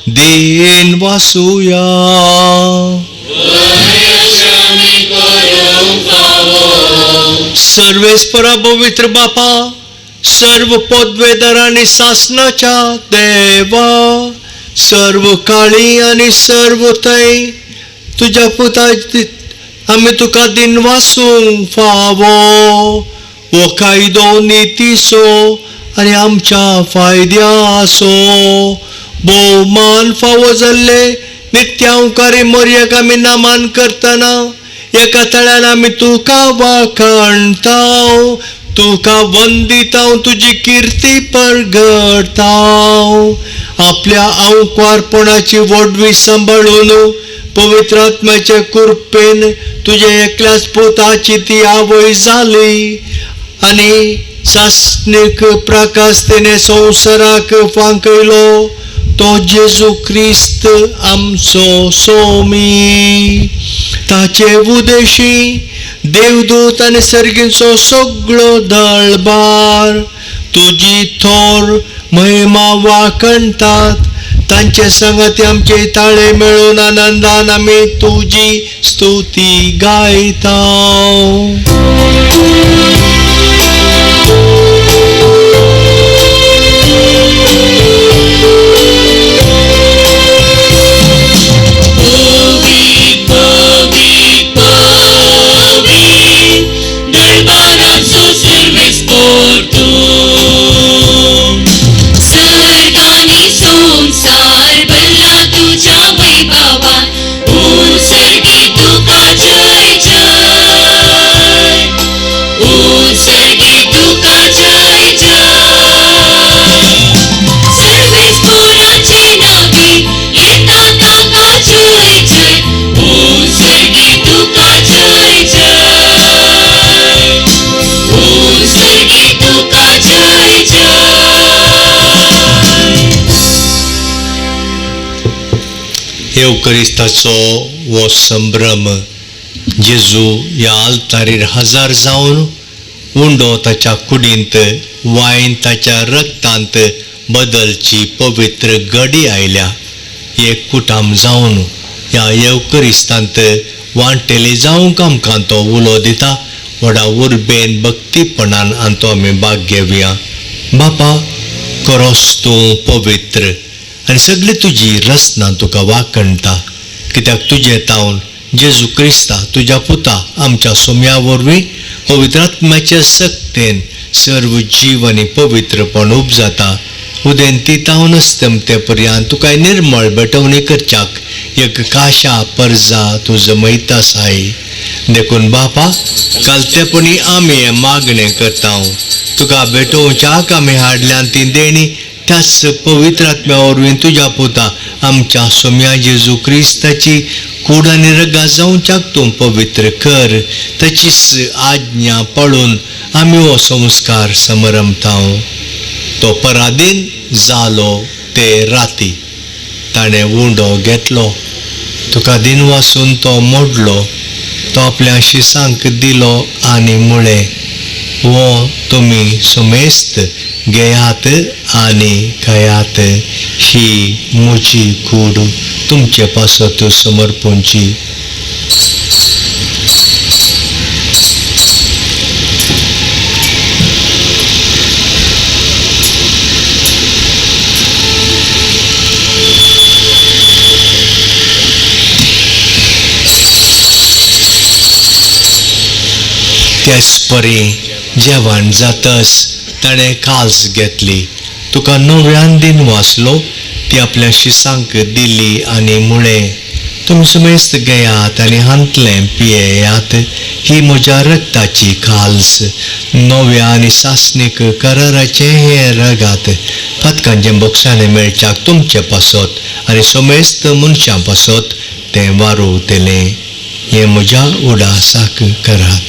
दिन वासुया. सर्वेस्परा पवित्र बापा, सर्व पदवेदार आनी सासनाच्या देवा, सर्व काळी आनी सर्व थंय तुज्या पुता आमी तुका दिन वासूंक फावो. वो कायदो नितीसो आनी आमच्या फायद्या आसो. भोवमान फावो जाल्ले नित्यांकारी मर्याक आमी नामान करतना एका तळ्यान आमी तुका वाखाणताव, तुका वंदिताव, तुजी कीर्ती परगडताव. आपल्या अवकारपणाची वडवी सांबाळून पवित्र आत्म्याचे कृपेन तुजे एकल्याच पुताची ती आवय जाली आनी सासनीक प्रकाश तिने संवसाराक फांकयलो. तो जेजू क्रिस्त आमचो सोमी. ताचे उदेशी देवदूत आनी सर्गीचो सगळो दळबार तुजी थोर महिमा वाखणतात. तांचे संगती आमचे ताळे मेळून आनंदान आमी तुजी स्तुती गायताव. Purvi येवकरिस्ताचो वो संभ्रम जेजू ह्या आल्तारीर हजार जावन उंडो ताच्या कुडींत वायन ताच्या रक्तांत बदलची पवित्र घडी आयल्या. एककुटाम जावन ह्या येवकरिस्तांत वांटेले जावंक आमकां तो उलो दिता. व्हडा उर्बेन भक्तीपणान आनी तो आमी भाग घेवया. बापा, करोस तूं पवित्र आनी सगळी तुजी रचना तुका वाकणटा, कित्याक तुजे तावन जेजू क्रिस्ता तुज्या पुता आमच्या सोम्या वरवीं पवित्र आत्म्याचे सक्तेन सर्व जीव आनी पवित्रपण उपजाता. उदेन ती तावन ते पर्यंत तुका निर्मळ बेटवणी करच्याक एक काशा पर्जा तूं जमयता साई. देखून बापा, कालतेपणी आमी हें मागणें करता. तुका बेटोवच्याक आमी हाडल्यान ती देणी त्याच पवित्र आत्म्या वरवीं तुज्या पुता आमच्या सोम्या जेजू क्रिस्ताची कूड आनी रगा जावच्याक तूं पवित्र कर. ताचीच आज्ञा पळोवन आमी हो संस्कार समरमता. तो पराधीन जालो ते राती ताणें उंडो घेतलो. तुका दिन वासून तो मोडलो. तो आपल्या शिसांक दिलो आनी म्हळें, वो तुमी सुमेस्त घेयात आनी खायात. ही म्हजी कूड तुमचे पासत समर्पूंची. तेच परी जेवण जातस ताणें काल्स घेतली. तुका नव्यान दिन वाचलो. ती आपल्या शिसांक दिली आनी म्हळें, तुमी सुमेस्त घेयात आनी हांतलें पियेयात. ही म्हज्या रक्ताची काल्स, नव्या आनी सासणीक कराराचे हे रगात. फातकांचे बोक्षांनी मेळच्याक तुमचे पासत आनी सुमेस्त मनशां पासत तें वारुतेलें. हें म्हज्या उडासाक करात.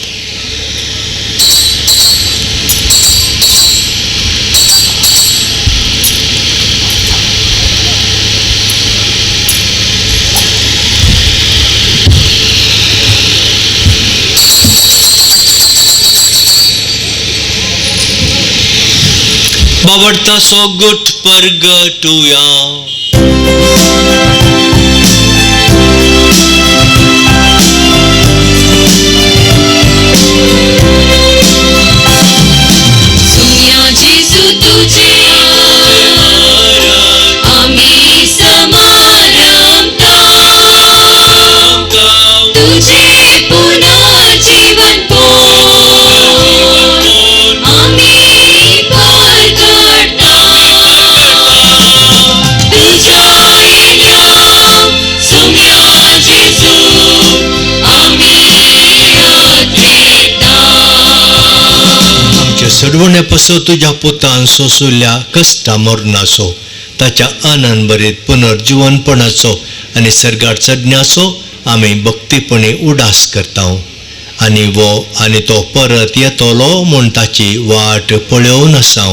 बावडता सो गुट परगटुया. सोम्या जेजू तुझे आम्ही समारंभता. तुझे पुनर्जीवन आम्ही परगटता. तुझ्या येल्या सोम्या जेजू आम्ही येता. आमचे सडवणे पसो तुज्या पुतान सोसुल्या कश्टा मरणाचो, ताच्या आनंद बरीत पुनर्जीवनपणाचो आनी सर्गार चडण्याचो आमी भक्तीपणी उडास करता. आनी तो परत येतलो म्हूण ताची वाट पळोवन आसा.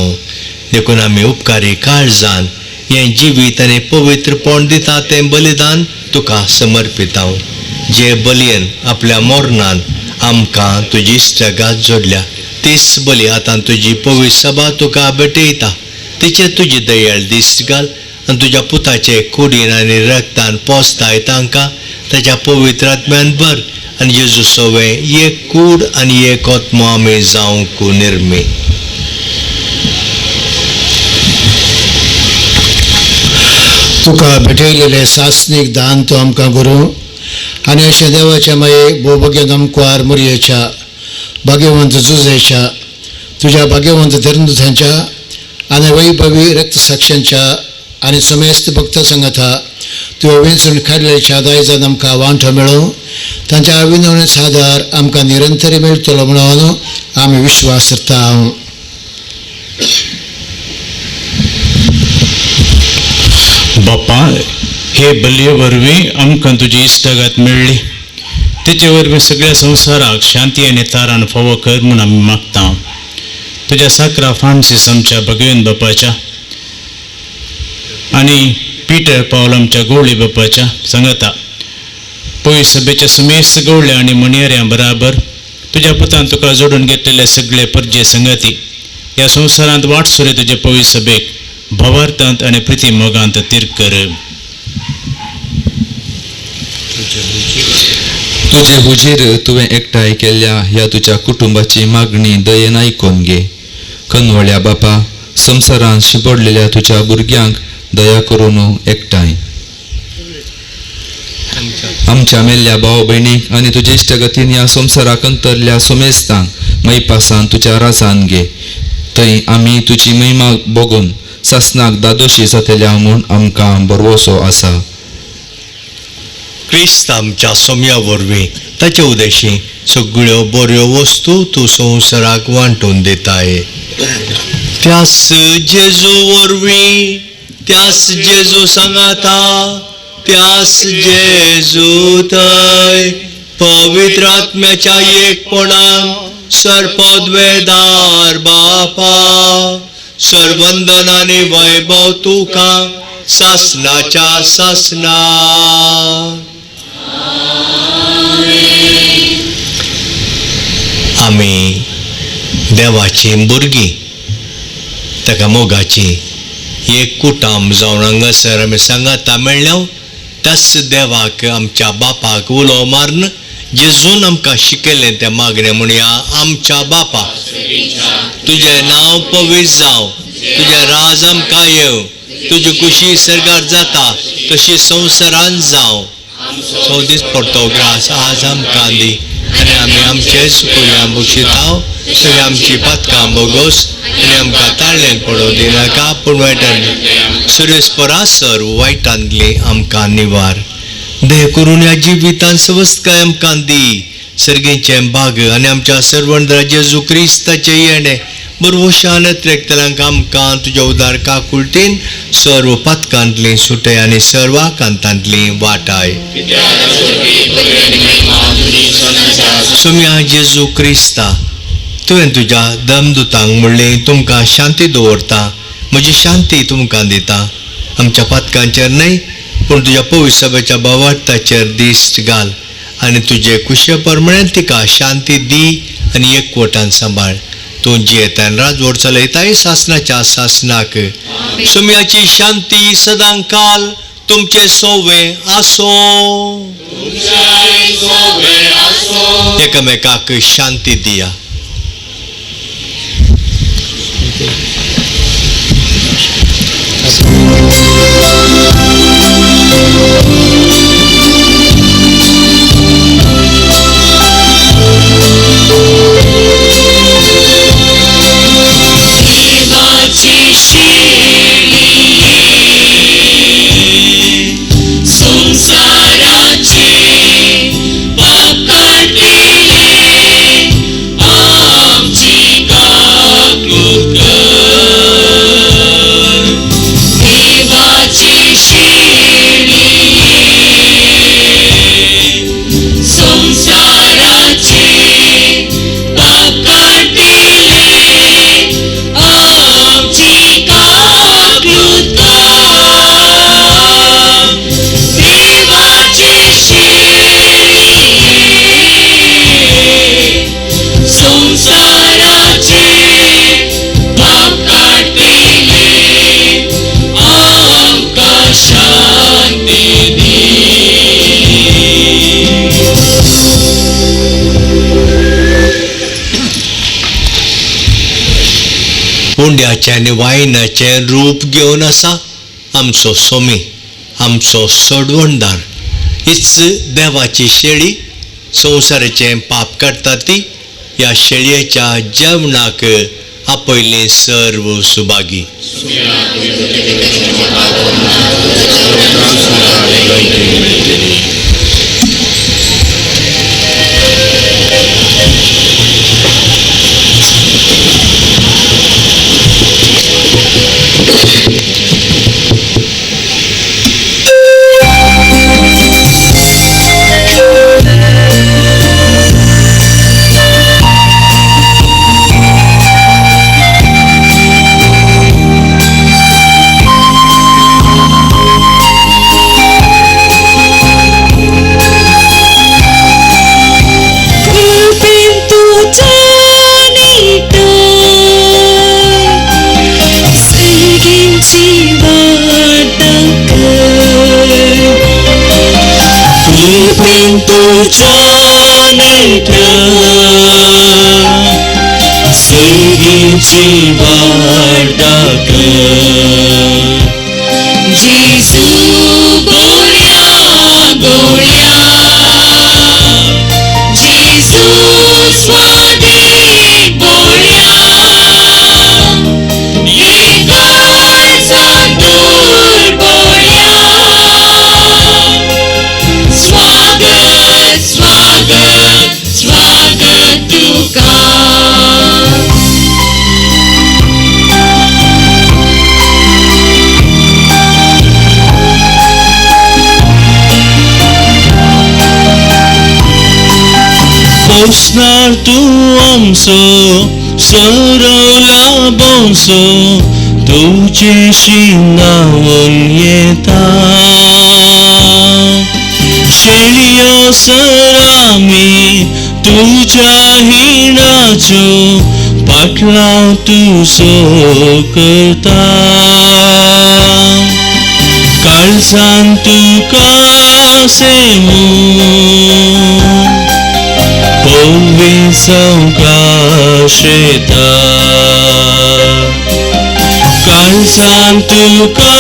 देखून आमी उपकारी काळजान हें जिवीत आनी पवित्रपण दिता तें बलिदान तुका समर्पिता. जे बलयेन आपल्या मरणान आमकां तुजी इश्टगात जोडल्या, तीच बली आतां तुजी पवित्र सभा तुका भेटयता. तिचे तुजी दयाळ दीस घाल आनी तुज्या पुताचे कुडीन आनी रक्तान पोसताय तांकां ताच्या पवित्र आत्म्यान भर. आनी जेजू सोवे एक कूड आनी एक आत्मा आमी जावंक निर्मी. तुका भेटयलेले सासनीक दान तूं आमकां करूं आनी अशे देवाच्या माये भोवभाग्य नमकुआर मुरयेच्या भाग्यवंत जुजेच्या तुझ्या भाग्यवंत धर्मदूतांच्या आनी वैभवी रक्तसाक्षांच्या आनी समेस्त भक्त संगता तुवें वेंचून काडलेल्या दायजान आमकां वांटो मेळो. तांच्या अविनवणेचो आदार आमकां निरंतर मेळटलो म्हणून आमी विश्वास करता. बापा, हे बलये वरवीं आमकां तुजी इश्टगात मेळ्ळी. तेचे वरवीं सगळ्या संवसाराक शांती आनी तारान फावो कर म्हूण आमी मागता. तुज्या साकरा फ्रांसीस आमच्या भगवेन बापाच्या आनी पिटर पावल आमच्या गवळी बापाच्या सांगता पळय सभेच्या समेस्त गवळ्या आणि मणियाऱ्यां बराबर तुझ्या पुतान तुका जोडून घेतलेले सगळे परजे संगती ह्या संवसारांत वाट सुरे तुजे पळय सभेक भवार्थांत आनी प्रिती मोगांत तीर कर. तुझे हुजीर तुवें एकठांय केल्ल्या ह्या तुज्या कुटुंबाची मागणी दयेन आयकून घे. कनवळ्या बापा, संवसारांत शिंपडलेल्या तुज्या भुरग्यांक दया करून एकठांय. आमच्या मेल्ल्या भाव भयणीक आनी तुजे इश्टगतीन ह्या संवसाराक अंतरल्या सोमेस्तांक मैपासान तुज्या राजान घे. थंय आमी तुजी महिमा बघून सासनाक दादोशी जातल्या म्हूण आमकां बरवोसो आसा. क्रिस्त आमच्या सोम्या वरवीं ताचे उदेशी सगळ्यो बऱ्यो वस्तू तूं संवसाराक वांटून दिताय. त्यास जेजू वरवीं त्यास जेजू सांगाता त्यास जेजू थंय पवित्र आत्म्याच्या एकपणान सरपदवेदार बापा सरवंदन आनी वैभव तुका सासनाच्या सासना. आमी देवाची भुरगीं ताका मोगाची एक कुटाम जावन हांगासर आमी सांगाता मेळ्ळ्या त्याच देवाक आमच्या बापाक उलो मारन जेजून आमकां शिकयलें तें मागणें म्हणया. आमच्या बापा तुजें नांव पवित्र जावं, तुजें राज आमकां येवं, तुजी कुशी सरकार जाता तशी संवसारांत जावं. सौदीस पडतो ग्रास आज आमकां दी आनी आमी आमचे चुकून बक्षितांव तुवें आमची पातकां बोगोस आनी आमकां ताळ्ळेन पडोवं दिनाका पूण वायटांतली सुरेस्परा सर वायटांतली आमकां निवार. दे करून ह्या जिवितान सवस्तकाय आमकां दी. सर्गेचें भाग आनी आमच्या सर्वंतरा जेजू क्रिस्ताचे येणे बरवशान त्रेकतल्यांक आमकां तुज्या उदार काकुळटीन सर्व पातकांतली सुटय आनी सर्व कांतांतली वाटाय. सोम्या जेजू क्रिस्ता तुवें तुज्या दमदुतांक म्हणलें तुमकां शांती दवरता, म्हजी शांती तुमकां दिता. आमच्या पातकांचेर न्हय पूण तुज्या पवित्र सभेच्या भावार्थाचेर दिश्ट घाल आनी तुजे कुशे परमणें तिका शांती दी आनी एकवटान सांबाळ. तूं जियेतान राजवट चलयताय सासनाच्या सासनाक. सोम्याची शांती सदां काल तुमचे सोवे आसो. एकामेकाक शांती दिया. पुंड्याचे आनी वायनाचें रूप घेवन आसा आमचो सोमी, आमचो सोडवणदार. हीच देवाची शेळी संवसाराचें पाप काडटा ती. ह्या शेळयेच्या जेवणाक आपयली सर्व सुभागी. सर्गीची वार्ता कर. जेसू गोळ्या गोळ्या जेसू स्वादिक गोळ्या एकाच दूर गोळ्या स्वागत स्वागत स्वागत तुका. पोसणार तूं आमचो सरला बोंसो तुजेशी नांवून येता. शेळयोसर आमी तुज्या हिणाच्यो पाटलाव तुजो करता. काळजान तुका सेवून पळवी सावकाश येता. काळजान तुका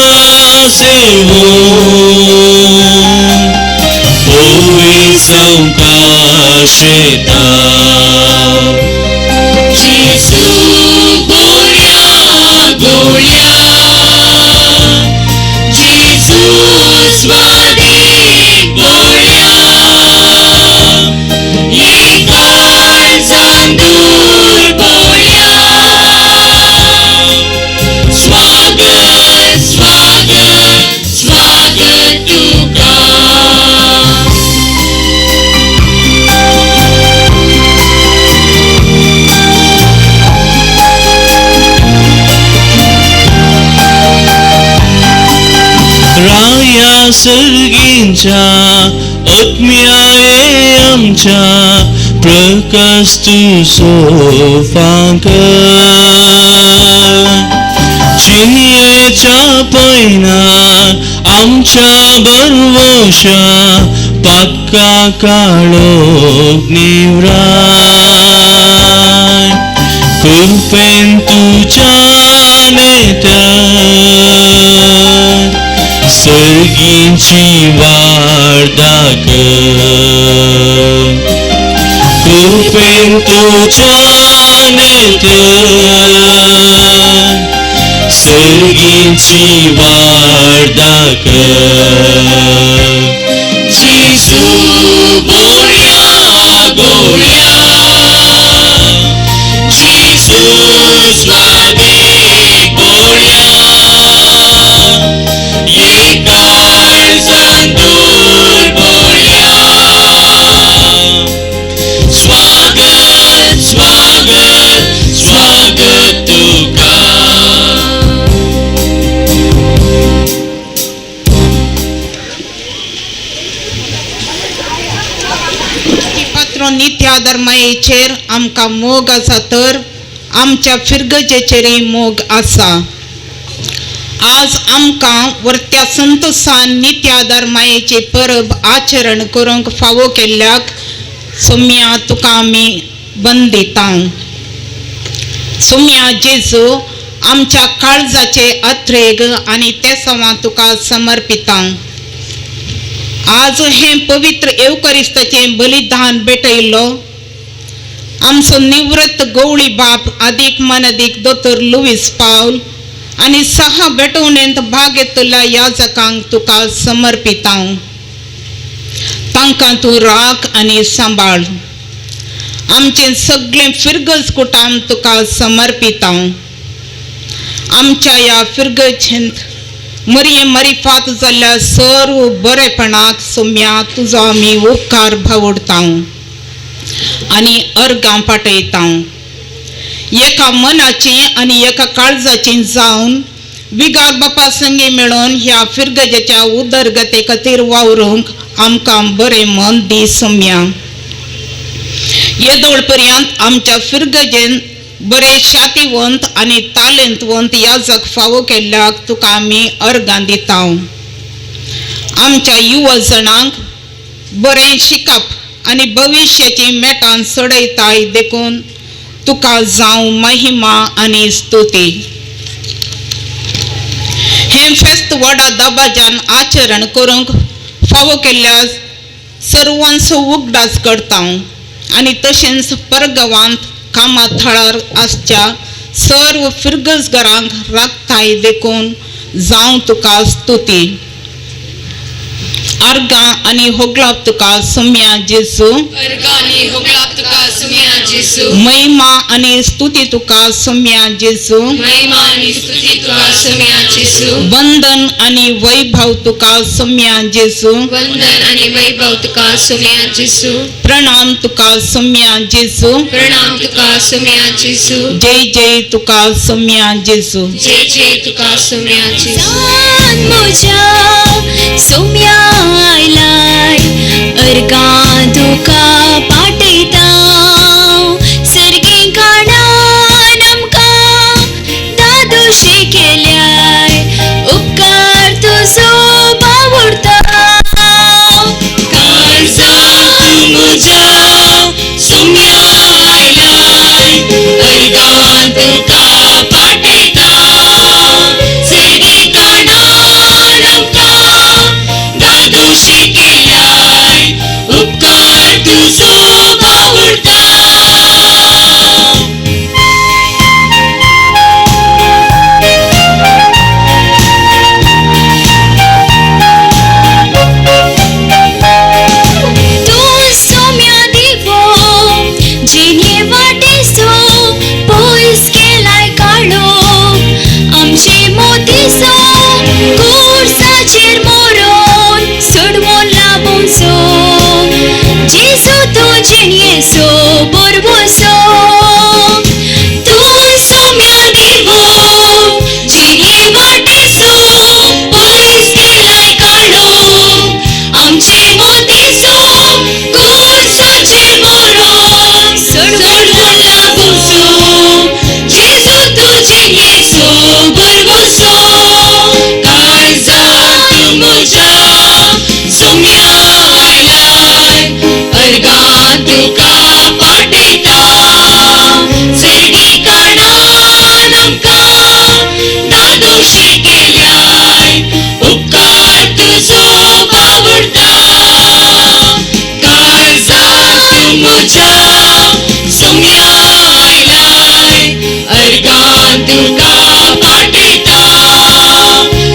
सेवून पळवी सावकाश येता. जेसू गोळ्या गोळ्या जेसू स्वादिक गोळ्या एकाच दूर गोळ्या स्वागत स्वागत स्वागत तुका. राया सर्गींच्या आत्म्याये आमच्या प्रकाश तुजो फांकर. चिन्येच्या पैनार आमच्या बरवशा पक्का काळोख निवराय. कृपेन तुज्या नेत्यार सर्गीची वार्ता कर. कृपेन तुज्या नेत्यार सर्गीची वार्ता कर. जेसू गोळ्या गोळ्या जेसू स्वादिक गोळ्या एकाच दूर गोळ्या स्वागत स्वागत स्वागत तुका. पात्र नित्या धर्माचेर आमकां मोग आसा तर आमच्या फिरगजेचेरय मोग आसा. आज आमकां वर्त्या संतोषान नित्या धर्माचें परब आचरण करूंक फावो केल्ल्याक सोम्या तुका आमी बंदिता. सोम्या जेजू आमच्या काळजाचे अथ्रेग आनी ते सवां तुका समर्पिता. आज हे पवित्र एवकरिस्ताचें बलिदान भेटयलो आमचो निवृत्त गवळी बाप अधिक मनदीक दोतोर लुईस पावल आनी सहा भेटवणेंत भाग घेतल्या याजकांक तुका समर्पिता. तांकां तूं राख आनी सांबाळ. आमचें सगळें फिरगज कुटाम तुका समर्पिता. आमच्या ह्या फिरगजेंत मरये मरिफात जाल्ल्या सर्व बरेपणाक सोम्या तुजो आमी उपकार भावडता आनी अर्गां पाठयता. एका मनाची आनी एका काळजाची जावन विगार बापा संगी मेळोन ह्या फिरगजेच्या उदरगते खातीर वावरूंक आमकां बरें मन दी सोम्या. येदोळ पर्यंत आमच्या फिरगजेन बरे शातिवंत आनी तालेंतवंत याजक फावो केल्ल्याक तुका आमी अर्गां दिता. आमच्या युवा जणांक बरें शिकप आनी भविश्याची मेटान सोडयताय देखून तुका जावं महिमा आनी स्तुती. हें फेस्त व्हडा दबाज्यान आचरण करूंक फावो केल्ल्या सर्वांचो उगडास करता आनी तशेंच परगवांत कामा थळार आसच्या सर्व फिरगजगरांक राखताय देखून जावं तुका स्तुती. अर्गां आनी होगलाप तुका सुम्या जेजू. महिमा आनी स्तुती तुका सुम्या जेजू. वंदन आनी वैभव तुका सुम्या जेजू. प्रणाम तुका सुम्या जेजू. जय जय तुका सुम्या जेजू. सोम्या आयलाय अर्गां तुका पाटयता सर्गी काणान आमकां दादोशी केल्याय उपकार तुजो बावुरता. काळजांत म्हज्या सोम्या आयलाय अर्गां तुका पाटयता सर्गी काणान आमकां दादोशी केल्याय उपकार तुजो बावुरता. तूं सोम्या दिवो जिने वाटेचो पयस केलाय काडूंक आमचे मोतीचो कुर्साचेर मोरोन सोडवून लाबोंचो जेजू तूं जिणयेचो बरवोसो. तूं सोम्या दिवो जिने वाटेचो पयस केलाय काडूंक आमचे मोतीचो कुर्साचेर मोरोन सोडवून लाबोंचो जेजू तूं जिणयेचो बरवोसो. काळजांत म्हज्या सोम्या आयलाय अर्गां तुका पाटयता सर्गी काणान आमकां दादोशी केल्याय उपकार तुजो बावुरता. काळजांत म्हज्या सोम्या आयलाय अर्गां तुका पाटयता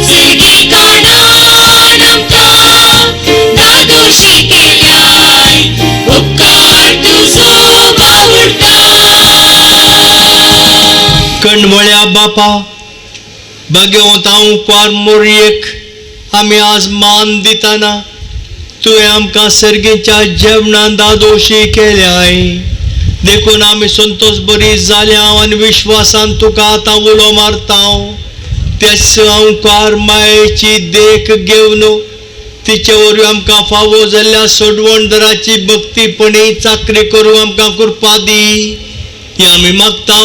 सर्गी काणान आमकां दादोशी केल्याय उपकार तुजो बावुरता. कणवळ्या बापा भाग्यवंतांक क्वार मोरयेक आमी आज मान दिताना तुवें आमकां सर्गेच्या जेवणान दादोशी केल्याय देखून आमी संतोश बरी जाल्या आनी विश्वासान तुका आतां उलो मारता. तेच अंकार मायेची देख घेवन तिचे वरवीं आमकां फावो जाल्ल्या सोडवणदाराची भक्तीपणी चाकरी करूं आमकां कृपा दी. ही आमी मागता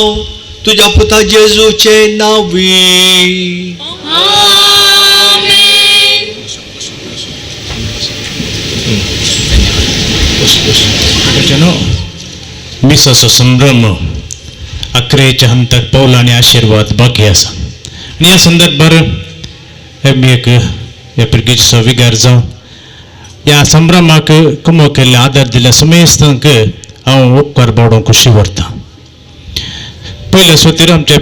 तुज्या पुता जेजूचे नांवी. मिसाचो संभ्रम अकरेच्या हंताक पावला आनी आशिर्वाद बाकी आसा. आनी ह्या संदर्भार आमी एक ह्या पिळगेचो विगार जावन ह्या संभ्रमाक कमो केल्ले आदार दिल्या समेस्तांक हांव उपकार बावडोवंक खुशी व्हरतां. पयल्या सुवातेर आमच्या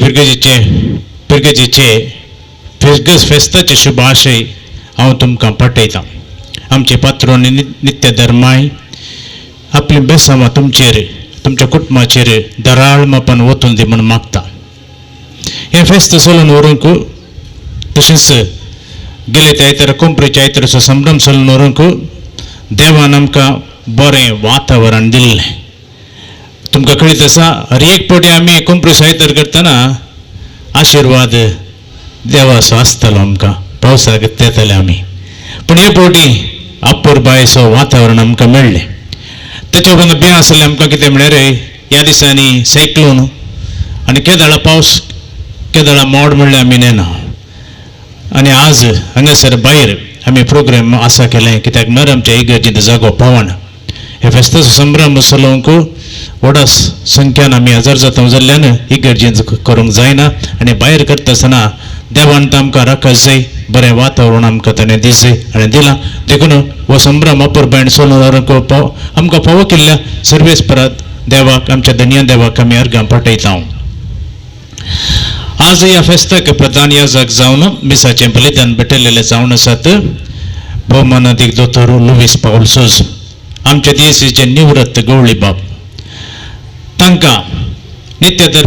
पिळगेचेचे फेस्ताचे शुभ आशय हांव तुमकां पाठयतां. आमचे पात्र आनी नित्य धर्माय आपली बेसांवां तुमचेर तुमच्या कुटुंबाचेर दराळ मापान वचून दी म्हूण मागता. हें फेस्त चलून व्हरूंक तशेंच गेले त्या आयतारा कोंपरेच्या आयताराचो संभ्रम चलून व्हरूंक देवान आमकां बरें वातावरण दिल्लें. तुमकां कळीत आसा हर एक फावटी आमी कोंपरेचो आयतार करतना आशिर्वाद देवाचो आसतालो आमकां पावसाक येताले आमी. पूण हे फावटी अपुरबायेचो वातावरण आमकां मेळ्ळें. तेच्या उपरांत बें आसलें आमकां कितें म्हळ्यार ह्या दिसांनी सायक्लोन आनी केदाळा पावस केदाळा मोड म्हणलें आमी नेना. आनी आज हांगासर भायर आमी प्रोग्राम आसा केलें कित्याक नर आमच्या इगर्जींत जागो पावना. हे फेस्ताचो संभ्रम चलोवंक व्हडा संख्यान आमी हजर जाता जाल्ल्यान ही गर्जेंत करूंक जायना आनी भायर करता आसतना देवान आमकां राखच जाय बरें वातावरण आमकां ताणें दिसय आनी दिलां देखून हो संभ्रम अपर बँड सोलून आमकां फावो केल्ल्या सर्वेस परत देवाक आमच्या धन्य देवाक आमी अर्गां पाठयता. आज ह्या फेस्ताक प्रधान याजक जावन मिसाचें बलिदान भेटयलेले जावन आसात भौमानादीक दोतोर लुईस पाऊल सोज आमच्या दिएसीचे निवृत्त गवळी बाब. तांकां नित्य दर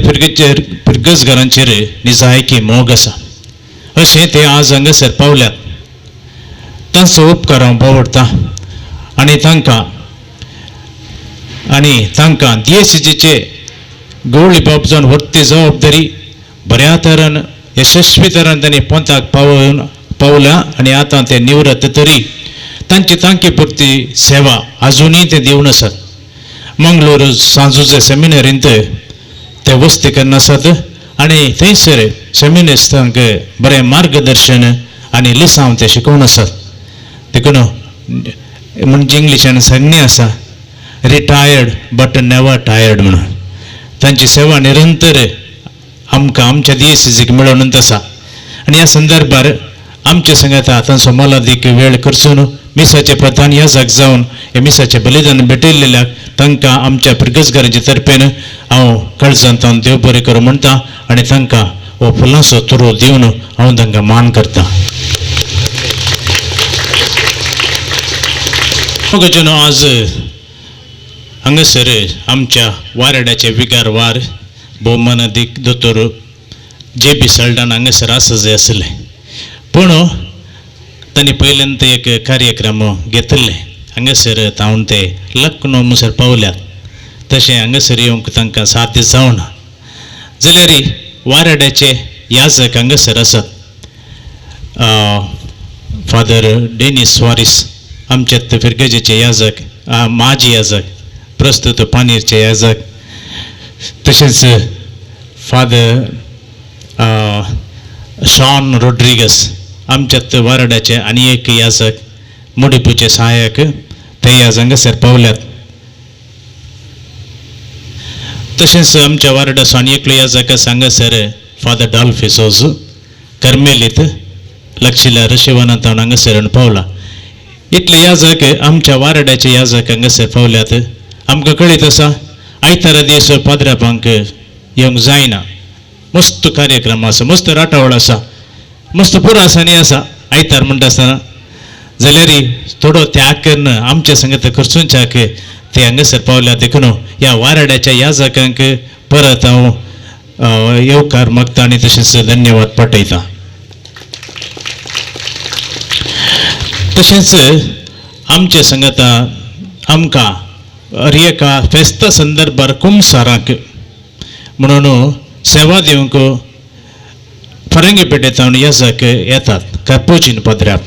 फिरगजगारांचेर निजायकी मोग आसा अशें ते आज हांगासर पावल्यात. तांचो उपकार हांव बावडटा आनी तांकां दिएसीचे गवळी बाब जावन व्हरती जबाबदारी बऱ्या तरान यशस्वी तरान तांणी पोंताक पावल्या आनी आतां ते निवृत्त तरी तांची तांके पुरती सेवा आजुनूय ते दिवन आसात. मंगळूर सांजुचे सेमिनारींत ते वस्ती करन आसात आनी थंयसर सेमिनिस्टांक बरें मार्गदर्शन आनी लिसांव ते शिकोवन आसात. देखून म्हणजे इंग्लिशान संज्ञा आसा रिटायर्ड बट नेवर टायर्ड म्हणून तांची सेवा निरंतर आमकां आमच्या दिएसीक मेळोनूच आसा. आनी ह्या संदर्भार आमचे संगत तांचो मोलादीक वेळ करचून मिसाचे प्रधान याजक जावन हे मिसाचे बलिदान भेटयलेल्याक तांकां आमच्या फिरगजगारांचे तर्फेन हांव काळजांत देव बरें करूं म्हणटा आनी तांकां हो फुलांचो तुरो दिवन हांव तांकां मान करता. आज हांगासर आमच्या वारेड्याचे विगार वार भौमानादीक दोतोर JB सल्डान हांगासर आसा जे आसले पूण तांणी पयल्यांत एक कार्यक्रम घेतिल्ले हांगासर तावन ते लखनौ मुसर पावल्यात तशें हांगासर येवंक तांकां साथ जावना जाल्यार वारेड्याचे याजक हांगासर आसात. फादर डेनिस वारीस आमचे फिरगजेचे याजक माजी याजक प्रस्तुत पानीरचे याजक तशेंच फादर शॉन रोड्रिगस आमच्यात वारड्याचे आनी एक याजक मुडिपूचे सहाय्यक ते याज हांगासर पावल्यात. तशेंच आमच्या वारड्याचो आनी एकलो याजक आसा हांगासर फादर डॉल्फिसोज कर्मेलीत लक्षिल्या रशिवनांत हांगासर पावला. इतले याजक आमच्या वारड्याचे याजक हांगासर पावल्यात. आमकां कळीत आसा आयतारा दीस पाद्रापांक येवंक जायना. मस्त कार्यक्रम आसा मस्त राटावळ आसा मस्त पुरासानी आसा आयतार म्हणटा आसतना जाल्यार थोडो त्याग करून आमच्या संगत करचूंच्याक ते हांगासर पावल्या. देखून ह्या वारड्याच्या याजकांक परत हांव येवकार मागता आनी तशेंच धन्यवाद पाठयता. तशेंच आमच्या संगत आमकां एका फेस्ता संदर्भार कुमसाराक म्हणून सेवा दिवंक फरंगीपेटेंतावन याजक येतात कापोजीन पदऱ्याप.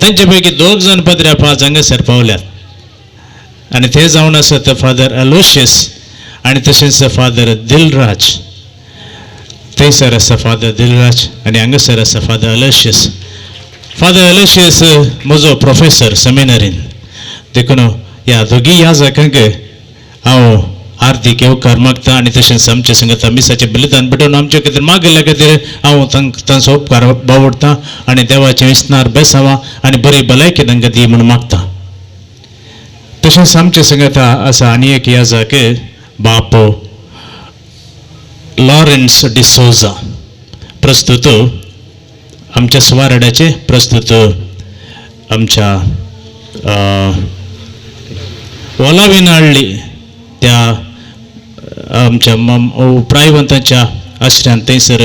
तांचे पैकी 2 जाण पदऱ्याप आज हांगासर पावल्यात आनी ते जावन आसात फादर अलोशियस आनी तशेंच फादर दिलराज. थंयसर आसा फादर दिलराज आनी हांगासर आसा फादर अलोशियस. फादर अलोशियस म्हजो प्रोफेसर सेमिनारीन. देखून ह्या दोगी याजकांक हांव हार्दिक येवकार मागता आनी तशेंच आमचे संगत मिसाचें बलिदान भेटोवन आमचे खातीर मागिल्ल्या खातीर हांव तांचो उपकार बावडटा आनी देवाचें विस्तार बेसावा आनी बरी भलायकी तांकां दी म्हूण मागता. तशेंच आमचे संगत आसा आनी एक याजक बाप लॉरेन्स डिसोजा प्रस्तुत आमच्या स्वारड्याचे प्रस्तुत आमच्या ओलाविनाळ्ळी त्या आमच्या प्रायवंतांच्या आश्रयान थंयसर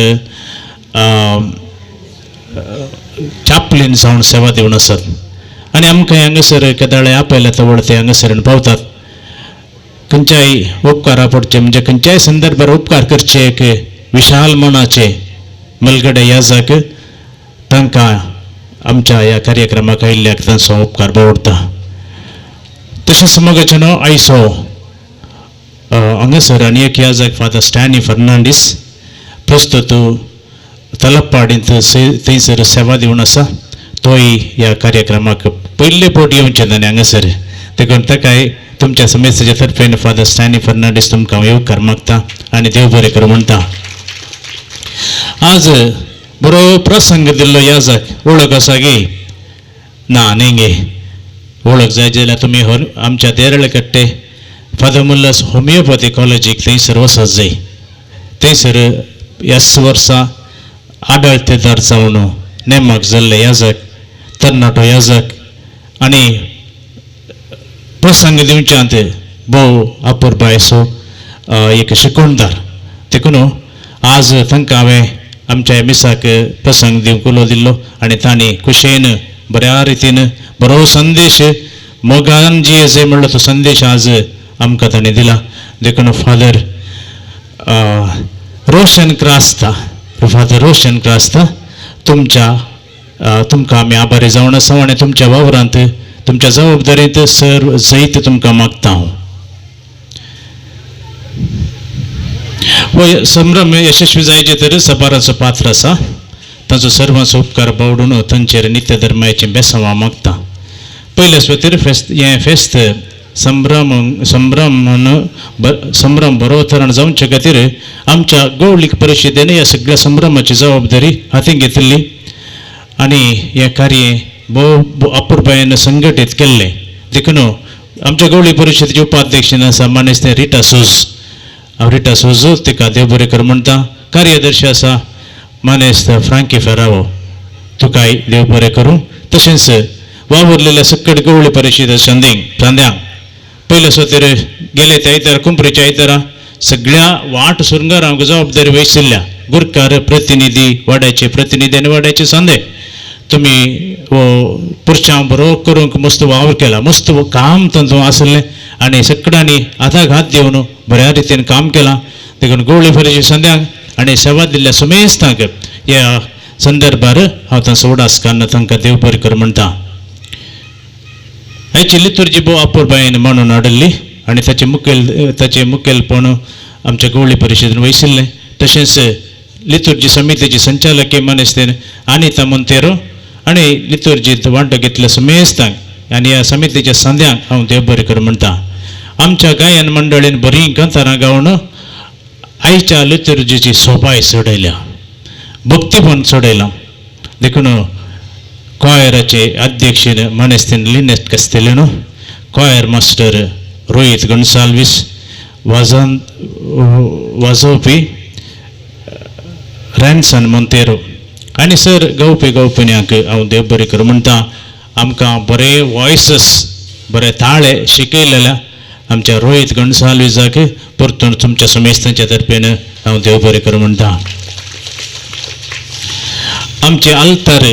चापलीन जावन सेवा दिवन आसात आनी आमकां हांगासर केदाळे आपयल्या तवड ते हांगासर पावतात. खंयच्याय उपकारा पडचे म्हणजे खंयच्याय संदर्भार उपकार करचे एक विशाल मनाचे मलगडे याजक तांकां आमच्या ह्या कार्यक्रमाक आयिल्ल्याक तांचो उपकार बावडटा. तशेंच मोगाचें नांव आयसो हांगासर आनी एक याजक फादर स्टॅनी फर्नांडीस प्रस्तुत तलपाडींत थंयसर सेवा दिवन आसा. तोय ह्या कार्यक्रमाक पयले पोट येवचे ताणें हांगासर देखून ताकाय तुमच्या समेस्ताच्या तर्फेन फादर स्टॅनी फर्नांडीस तुमकां येवकार मागता आनी देव बरें करूं म्हणटा. आज बरो प्रसंग दिल्लो याजक वळख आसा गे ना न्ही गे वळख जाय जाल्यार तुमी आमच्या देरळे कट्टे फादर मुल्लास होमिओपॅथी कॉलेजीक थंयसर वचत जाय. थंयसर ह्या वर्सा आडळतेदार जावन नेमाक जाल्ले याजक तरणाटो याजक आनी प्रसंग दिवच्यांत भोव अपुरबायसो एक शिकोणदार देखून आज तांकां हांवें आमच्या मिसाक प्रसंग दिवंक उलो दिल्लो आनी तांणी खुशेन बऱ्या रितीन बरो संदेश मोगान जी म्हणलो तो संदेश आज आमकां ताणें दिला. देखून फादर रोशन क्रास्ता फादर रोशन क्रास्ता तुमकां आमी आभारी जावन आसा आनी तुमच्या वावरांत तुमच्या जबाबदारीत सर जैत तुमकां मागता हांव. हो संभ्रम यशस्वी जायचे तर सबाराचो पात्र आसा ताचो सर्वांचो उपकार बावडून तांचेर नित्य धर्माची बेसांवां मागता. पयले सुवातेर हें फेस्त संभ्रम बरो तरण जावचे खातीर आमच्या गवळीक परिशदेन ह्या सगळ्या संभ्रमाची जबाबदारी हातीन घेतिल्ली आनी हें कार्य भोव अपुरबायेन संघटीत केल्लें. देखून आमच्या गवळी परिशदेचे उपाध्यक्षीन आसा मानेस्तें रिटा सूज. हांव रिटा सूज तिका देव बरें कर म्हणटा. कार्यदर्शी आसा मानेस्त फ्रांकी फेरावो तुकाय देव बरें करूं. तशेंच वावुरलेल्या सकट गवळी परिशद चांद्यांक पयले सुवातेर गेले त्या आयतार कुंपरेच्या आयतारा सगळ्या वाट सुरंगारांक जबाबदारी वहिशिल्ल्या गुरकार प्रतिनिधी वाड्याचे प्रतिनिधी आनी वाड्याचे सांदे तुमी पुरशां बरो करूंक मस्त वावर केला. मस्त काम तांचो आसलें आनी सगळ्यांनी हाताक हात दिवन बऱ्या रितीन काम केलां. देखून गवळी परिशद सांद्यांक आनी सेवा दिल्ल्या सुमेस्तांक ह्या संदर्भार हांव तांचो उडासकान तांकां देव बरें कर म्हणटा. हाची लितुर्जी भोव अपुरबायेन म्हणून हाडिल्ली आनी ताचें मुखेलपण आमच्या गवळी परिशदेन वहिशिल्लें. तशेंच लितुर्जी समितीची संचालकी मानेस्तेन अनिता मोंतेरो आनी लितुर्जींत वांटो घेतल्या सुमेस्तांक आनी ह्या समितीच्या सांद्यांक हांव देव बरें कर म्हणटा. आमच्या गायन मंडळीन बरीं कांतारां गावन आयच्या लितुर्जीची सोबाय चडयल्या भक्तीपण चडयलां. देखून कॉयराचे अध्यक्षीन मानेस्तेन लिनेट कस्तेलेनो कॉयर मास्टर रोहित गणसाल्वीस वाजोवपी रॅन्सन मोंतेरो आनी सर गवपिन्यांक हांव देव बरें कर म्हणटा. आमकां बरे वॉयसस बरे ताळे शिकयलेल्या आमच्या रोहित गणसाल्वीजाक परतून तुमच्या समेस्तांच्या तर्फेन हांव देव बरें कर म्हणटा. आमचे आल्तार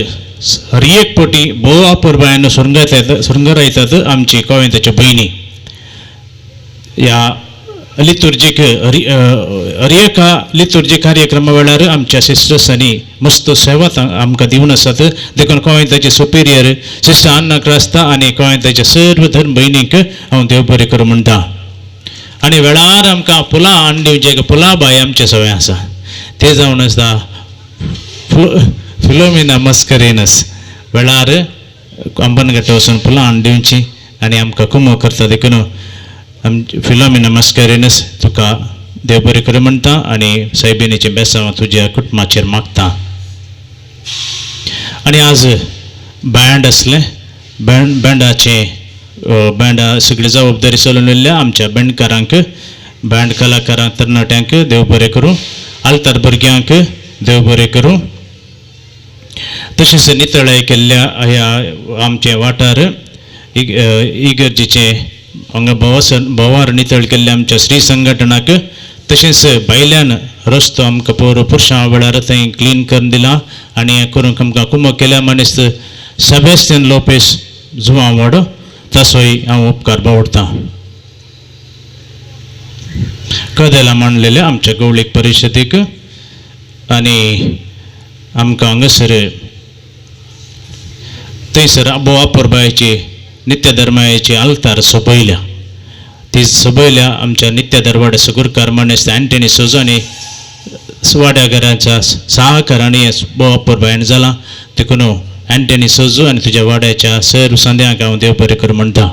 हर एक पोटी भोव अपुरबायेन सुरंगारायतात आमची कॉवेंताच्यो भयणी. ह्या लितुर्जीक हरिएका लितुर्जी कार्यक्रमा वेळार आमच्या सिस्टर्सांनी मस्त सेवा आमकां दिवन आसात. देखून कॉवेंताचे सुपिरियर सिस्टर अन्ना क्रास्ता आनी कॉवेंताच्या सर्व धर्म भयणीक हांव देव बरें कर म्हणटा. आनी वेळार आमकां पुलां हाडून दिवचे पुलां बाय आमचे सवय आसा ते जावन आसता फिलोमिना मस्करेनस वेळार अंबनघट्टा वचून पुलां हाडून दिवची आनी आमकां कुमो करता. देखून फिलोमिना मस्करेनस तुका देव बरें कर म्हणटा आनी सायबिणीचे बेसांव तुज्या कुटुंबाचेर मागता. आनी आज बँड आसलें बँडा सगळी जबाबदारी चलोवन उरल्या आमच्या बँडकारांक बँड कलाकारांक तरणाट्यांक देव बरें करूं. आल्तार भुरग्यांक देव बरें करूं. तशेंच नितळाय केल्ल्या ह्या आमचे वाठार इगर्जीचे हांगा भोवार नितळ केल्ल्या आमच्या श्री संघटनाक तशेंच भायल्यान रस्तो आमकां पुरशां वेळार थंय क्लीन करून दिला आनी हें करूंक आमकां कुमो केल्या मनीस सेबेस्टियन लोपेस जुवां वाडो तसोय हांव उपकार बावडटां. कदेला मांडलेल्या आमच्या गवळीक परिशदेक आनी आमकां हांगासर थंयसर भोव अपुरबायेची नित्य धर्माची आल्तार सोबयल्या. ती सोबयल्या आमच्या नित्य दरवाडे सुगुरकार मानेस्त अँटनी सोजानी वाड्याघराच्या सहकारांनी भोव अपुरबायेन जाला. देखून अँटनी सोजू आनी तुज्या वाड्याच्या सर्व सांद्यांक हांव देव बरें कर म्हणटा.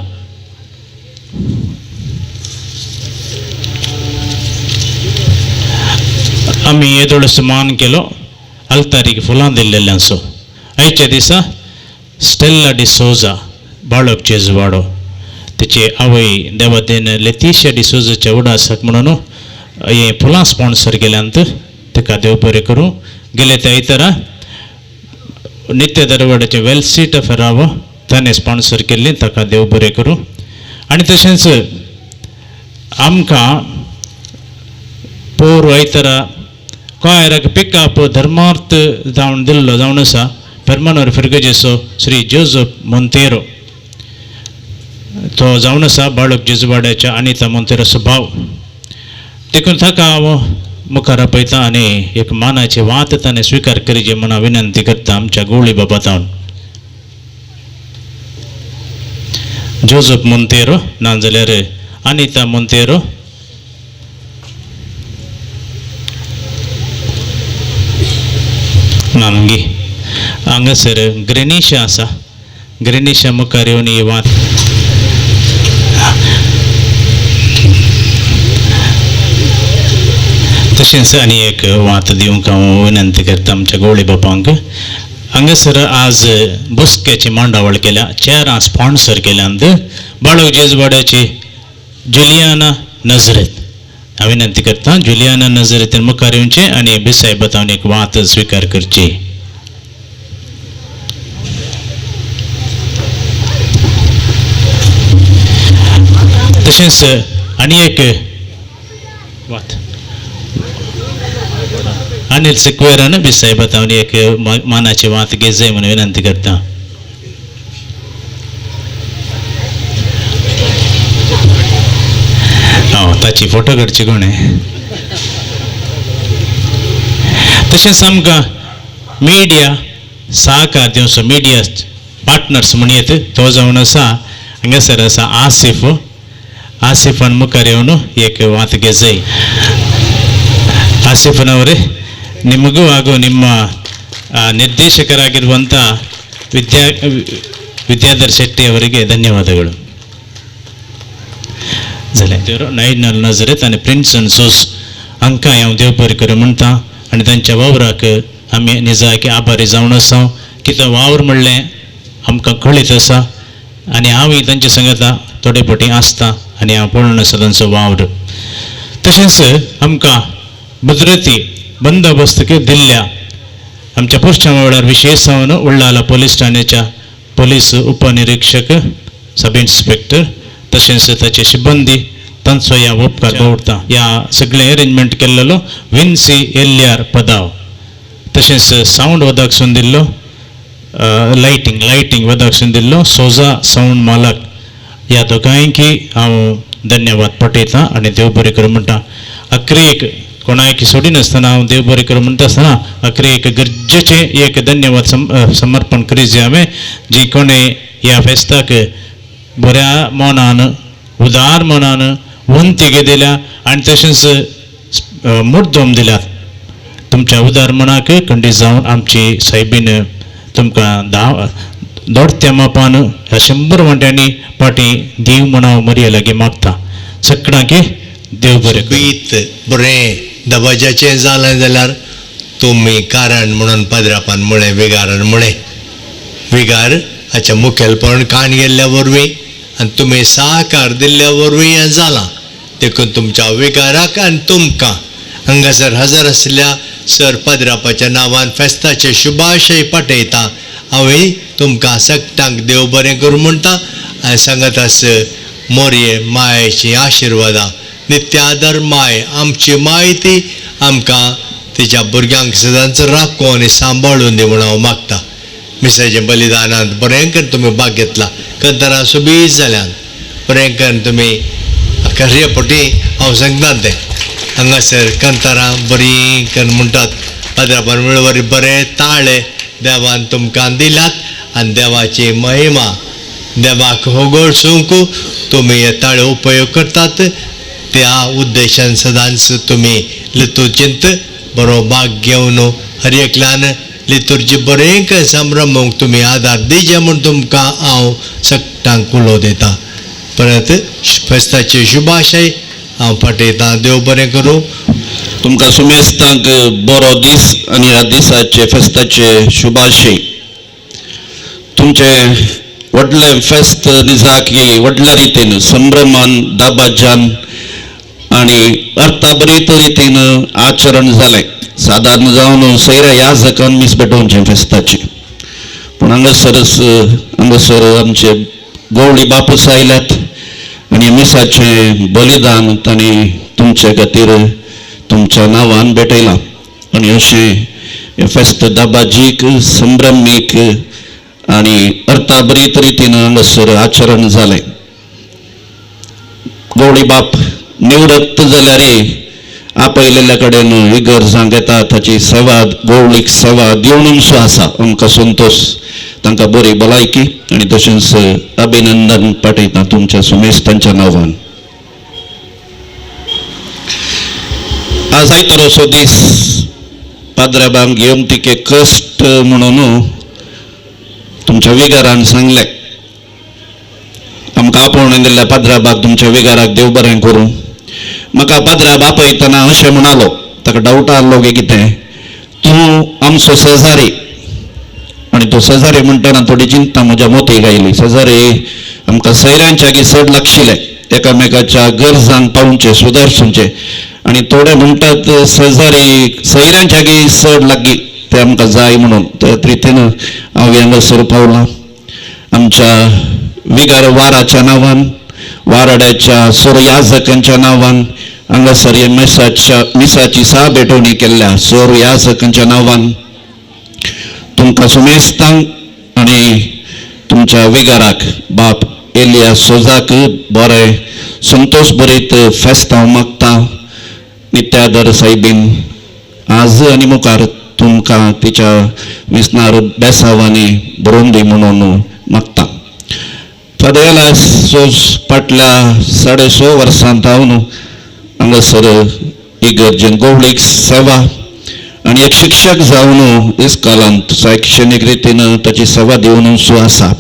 आम्ही येदोळसो मान केलो अल्तारीक फुलां दिल्लेल्यांचो. आयच्या दिसा स्टेल्ला डिसोजा बाळक जेजवाडो तेचे आवय देवादेन लेतिशिया डिसोजाच्या उडासाक म्हणून हे फुलां स्पॉन्सर केल्यांत ताका देव बरें करूं. गेले त्या इतरा नित्य दरवड्याचे वेल सीट फेरावो ताणें स्पॉन्सर केल्ली ताका देव बरें करूं. आनी तशेंच आमकां पोर आयतरा कोयराक पिकअप धर्मार्थ जावन दिल्लो जावन आसा परमानोर फिरगजेचो श्री जोझफ मोंतेरो तो जावन आसा बाळक जेजुवाड्याच्या अनिता मोंतेरोचो भाव. देखून ताका हांव मुखार आपयता आनी एक मानाची वात ताणें स्विकार करीचे म्हणून विनंती करता आमच्या गवळी बाबातावन. जोझफ मोंतेरो नाजाल्यार अनिता मोंतेरो. नामगी हांगासर ग्रेनिशा आसा. ग्रेनिशा मुखार येवन ही वात तशेंच आनी एक वात दिवंक हांव विनंती करता आमच्या गवळी बापांक. हांगासर आज बसक्याची मांडावळ केल्या चेरां स्पॉन्सर केल्यांत बाळक जेजुवाड्याची जुलियाना नजरेत. हांव विनंती करता जुलियाना नजरेतीन मुखार येवचें आनी बिसायबतावन एक वात स्विकार करची. तशेंच आनी एक वात अनिल सिक्वेरान बिसायबतावन एक मानाची वात घे जाय म्हणून विनंती करता. ताची फोटो काडची कोणें. तशेंच आमकां मिडिया सहकार दिवचो मिडिया पार्टनर्स म्हण येत तो जावन आसा हांगासर आसा आसिफ. आसिफान मुखार येवन एक वात घे जाय. ಆಸಿಫನವರೇ ನಿಮಗೂ ಹಾಗೂ ನಿಮ್ಮ ನಿರ್ದೇಶಕರಾಗಿರುವಂಥ ವಿದ್ಯಾಧರ್ ಶೆಟ್ಟಿ ಅವರಿಗೆ ಧನ್ಯವಾದಗಳು. जालें देव नायनाल नजरेत आनी प्रिंट्स आनी सोस हांकां हांव देव बरें करूं म्हणटा आनी तांच्या वावराक आमी निजाकी आभारी जावन आसा. कितें वावर म्हणलें आमकां कळीत आसा आनी हांवूय तांचे सांगता थोडे फावटी आसता आनी हांव पळोवन आसा तांचो वावर. तशेंच आमकां भद्रती बंदोबस्त दिल्ल्या आमच्या पोस्टा वावरार विशेश जावन उल्लाला पोलीस ठाण्याच्या पोलीस उपनिरीक्षक सब इन्स्पेक्टर तशेंच ताचे सिब्बंदी तांचो ह्या उपकार दवरता. ह्या सगळें अरेंजमेंट केल्लो विन्सी एल्ल्यार पदाव. तशेंच सावंड वदाकसून दिल्लो लायटींग वदाकसून दिल्लो सोजा सावंड मालक. ह्या दोगांयकी हांव धन्यवाद पटयता आनी देव बरें करूं म्हणटा. अख्रेक कोणाक सोडिनासतना हांव देव बरें करूं म्हणटा आसतना अख्रेक गरजेचें एक धन्यवाद समर्पण करीत हांवें जी कोणें ह्या फेस्ताक बऱ्या मनान उदार मनान वंतिके दिल्या आनी तशेंच मुद्दम दिल्यात. तुमच्या उदार मनाक खंडीत जावन आमची सायबीन तुमकां दोडत्या मापान 100 वांट्यांनी पाटी देव म्हणाव मरये लागीं मागता. सगळ्यांक देव बरें बीत बरें दबाजाचें जालें जाल्यार तुमी कारण म्हणून पदरापान म्हळें विगारान म्हळें. विगार हाच्या मुखेलपण काण गेल्ल्या वरवीं आनी तुमी सहकार दिल्ल्या वरवीं हें जालां. देखून तुमच्या विगाराक आनी तुमकां हांगासर हजर आशिल्ल्या सर पदरापाच्या नांवान फेस्ताचे शुभाशय पाठयता. हांवें तुमकां सगळ्यांक देव बरें करूं म्हणटा आनी सांगत आस मोरये मायेची आशिर्वादा नित्यादर माय आमची माय ती आमकां तिच्या भुरग्यांक सदांच राखो आनी सांबाळून दी म्हणून हांव मागता. मिसाचें बलिदानांत बरें करून तुमी भाग घेतला. कंतरां सुबीज जाल्यान बरें करून तुमी खरेपटी हांव सांगता तें हांगासर कंतरां बरीं करून म्हणटात पदरापान वेळवरी बरें ताळे देवान तुमकां दिल्यात आनी देवाची महिमा देवाक होगोळसूंक तुमी हे ताळे उपयोग करतात. त्या उद्देशान सदांच तुमी लितुर्जींत बरो भाग घेवन हर एकल्यान लितुर्जी बरें संभ्रमूंक तुमी आदार दिजे म्हूण तुमकां हांव सगळ्यांक उलो दिता. परत फेस्ताचे शुभाशय हांव पाठयतां. देव बरें करूं. तुमकां सुमेस्तांक बरो दीस आनी ह्या दिसाचे फेस्ताचे शुभाशय. तुमचे व्हडले फेस्त दिसाक व्हडल्या रितीन संभ्रमान दाबाज्यान आनी अर्थाबरीत रितीन आचरण जालें. सादारण जावन सैऱ्या याजकान मीस पेटोवचें फेस्ताचे. पूण हांगासर आमचे गवळी बापूस आयल्यात आनी मिसाचें बलिदान तांणी तुमचे खातीर तुमच्या नांवान भेटयलां. आनी अशें फेस्त दाबाजीक संभ्रमीक आनी अर्थाबरीत रितीन हांगासर आचरण जालें. गवळी बाप निवृत्त जाल्यार आपयलेल्या कडेन इगर्जांक येता. ताची सेवा गवळीक सेवा दिवून सो आसा. आमकां संतोश तांकां बरी भलायकी आनी तशेंच अभिनंदन पाठयता तुमच्या सुमेस्तांच्या नांवान. आज आयतारोसो दीस पाद्राबांक येवंतिके कश्ट म्हणून तुमच्या विगारान सांगलें. आमकां आपोवणें दिल्ल्या पाद्राबाक तुमच्या विगाराक देव बरें करूं. म्हाका पाद्राब आपयतना अशें म्हणालो, ताका डावट आसलो की कितें, तूं आमचो शेजारी. आनी तो शेजारी म्हणटना थोडी चिंता म्हज्या मोतीक आयली. शेजारी आमकां सैऱ्यांच्या चड लागशिल्ले, एकामेकाच्या गरजांक पावचे सुदारसूंचे. आनी थोडे म्हणटात शेजारी सैऱ्यांच्या चड लागीं ते आमकां जाय म्हणून. त्या रितीन हांव हांगासर पावलां. आमच्या विगार वाराच्या नांवान, वाराड्याच्या सोर याजकांच्या नांवान हांगासर हे मिसाची भेटोवणी केल्ल्या सोर याजकांच्या नांवान तुमकां सुमेस्तांक आनी तुमच्या विगाराक बाप एलिया सोजाक बरें संतोश भरीत फेस्त हांव मागतां. नित्यादर सायबीन आज आनी मुखार तुमकां तिच्या विस्नार बेसांवांनी बरोवन दी म्हणून मागतां. फादर सोज फाटल्या 6.5 वर्सांत हांव हांगासर इगर्जेन गवळीक सेवा आनी एक शिक्षक जावन इस्कॉलांत शैक्षणीक रितीन ताची सेवा दिवन सो आसा.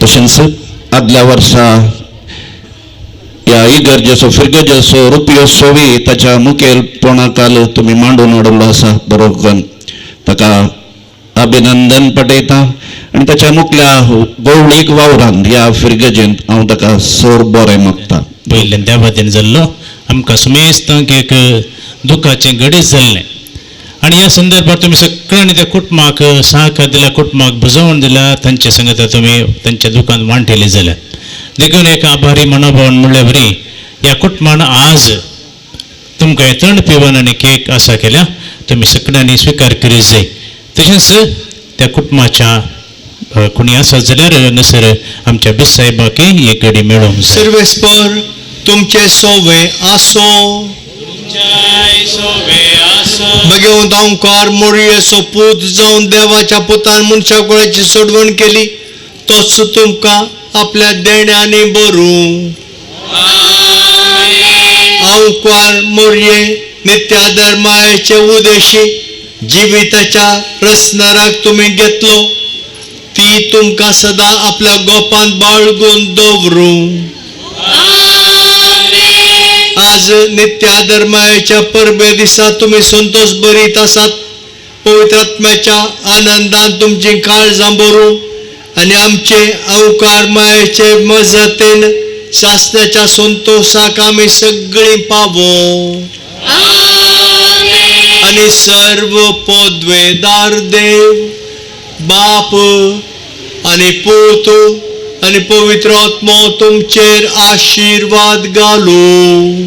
तशेंच आदल्या वर्सा ह्या इगर्जेचो फिरगजेचो रुपयोत्सवी ताच्या मुखेलपणाखाल तुमी मांडून हाडलो आसा. बरोबर ताका अभिनंदन पाठयता आनी ताच्या मुखल्या गवळीक वावरान ह्या फिरगजेंत हांव ताका सोर बरें मागतां. पयल्यान त्या वाटेन जाल्लो आमकां सुमेस्तांक एक दुखाचें घडीच जाल्लें. आनी ह्या संदर्भात तुमी सगळ्यांनी त्या कुटुंबाक सहकार दिल्या, कुटुंबाक बुजवण दिल्या, तांचे सांगता तुमी तांच्या दुखान वांटयले जाल्यात. देखून एक आभारी मनोभावन म्हणल्यार बरी ह्या कुटुंबान आज तुमकां हे थंड पिवण आनी केक आसा केल्या तुमी सगळ्यांनी स्विकार करीत जाय. तशेंच त्या कुटुंबाच्या कोणी आसा जाल्यार हांगासर आमच्या बिसायबाकय एक घडी मेळोवंक जाय. सर्वेस्पर तुमचे सोवे आसो. भगवंत ओंकार मोरयेचो पूत जावन देवाच्या पुतान मनशा कुळाची सोडवण केली, तोच तुमकां आपल्या देण्यानी भरूं. ओंकार मोरये नित्यादर मायेचे उदेशी जिविताच्या रसनाराक तुमी घेतलो, ती तुमकां सदां आपल्या गोपांत बाळगून दवरूं. आज नित्यादर मायेच्या परबे दिसा तुमी संतोष भरीत आसात. पवित्र आत्म्याच्या आनंदान तुमची काळजां भरूं आनी आमचे ओंकार मायेचे मजतीन शासनाच्या संतोषाक आमी सगळीं पावो. आनी सर्व पदवेदार देव बाप आनी पूत आनी पवित्र आत्मो तुमचेर आशीर्वाद घालूं.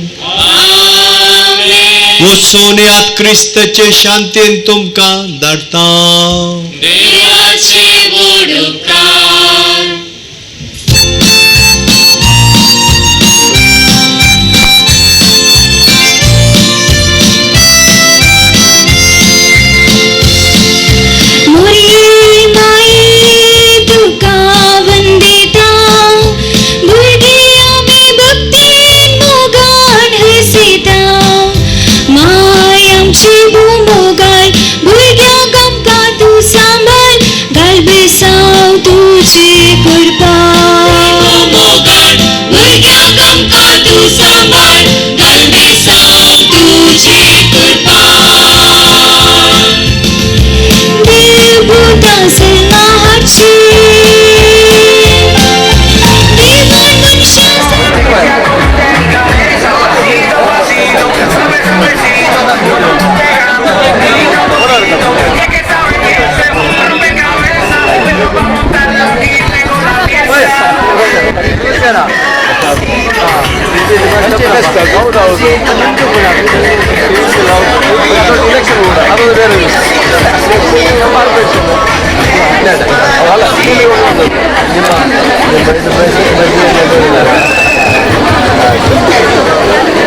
वचून यात क्रिस्ताचे शांतीन तुमकां धाडटा. भुरग्यांक आमकां तूं सांबाळ, घाल बेसांव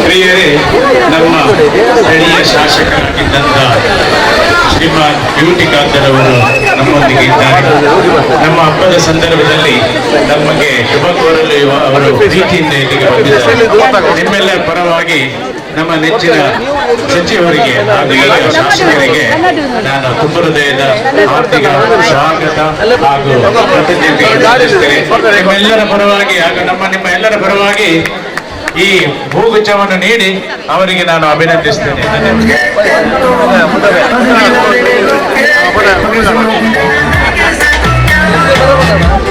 ಪ್ರಿಯರೇ, ನಮ್ಮ ಸ್ಥಳೀಯ ಶಾಸಕರಾಗಿದ್ದಂಥ ಶ್ರೀಮಾನ್ ಬ್ಯೂಟಿ ಕಾಂತರ್ ಅವರು ನಮ್ಮೊಂದಿಗೆ ಇದ್ದಾರೆ. ನಮ್ಮ ಹಬ್ಬದ ಸಂದರ್ಭದಲ್ಲಿ ನಮಗೆ ಶುಭ ಕೋರಲು ಅವರು ಪ್ರೀತಿಯಿಂದ ಇಲ್ಲಿಗೆ ಬಂದಿದ್ದಾರೆ. ನಿಮ್ಮೆಲ್ಲರ ಪರವಾಗಿ ನಮ್ಮ ನೆಚ್ಚಿನ ಸಚಿವರಿಗೆ ಹಾಗೂ ಈಗ ಶಾಸಕರಿಗೆ ನಾನು ತುಂಬ ಹೃದಯದ ಆರ್ಥಿಕ ಸ್ವಾಗತ ಹಾಗೂ ಕೃತಜ್ಞತೆ ಸಲ್ಲಿಸುತ್ತೇನೆ. ನಿಮ್ಮೆಲ್ಲರ ಪರವಾಗಿ ಹಾಗೂ ನಿಮ್ಮ ಎಲ್ಲರ ಪರವಾಗಿ ಈ ಹೂಗುಚ್ಛವನ್ನು ನೀಡಿ ಅವರಿಗೆ ನಾನು ಅಭಿನಂದಿಸ್ತೇನೆ. ಧನ್ಯವಾದ.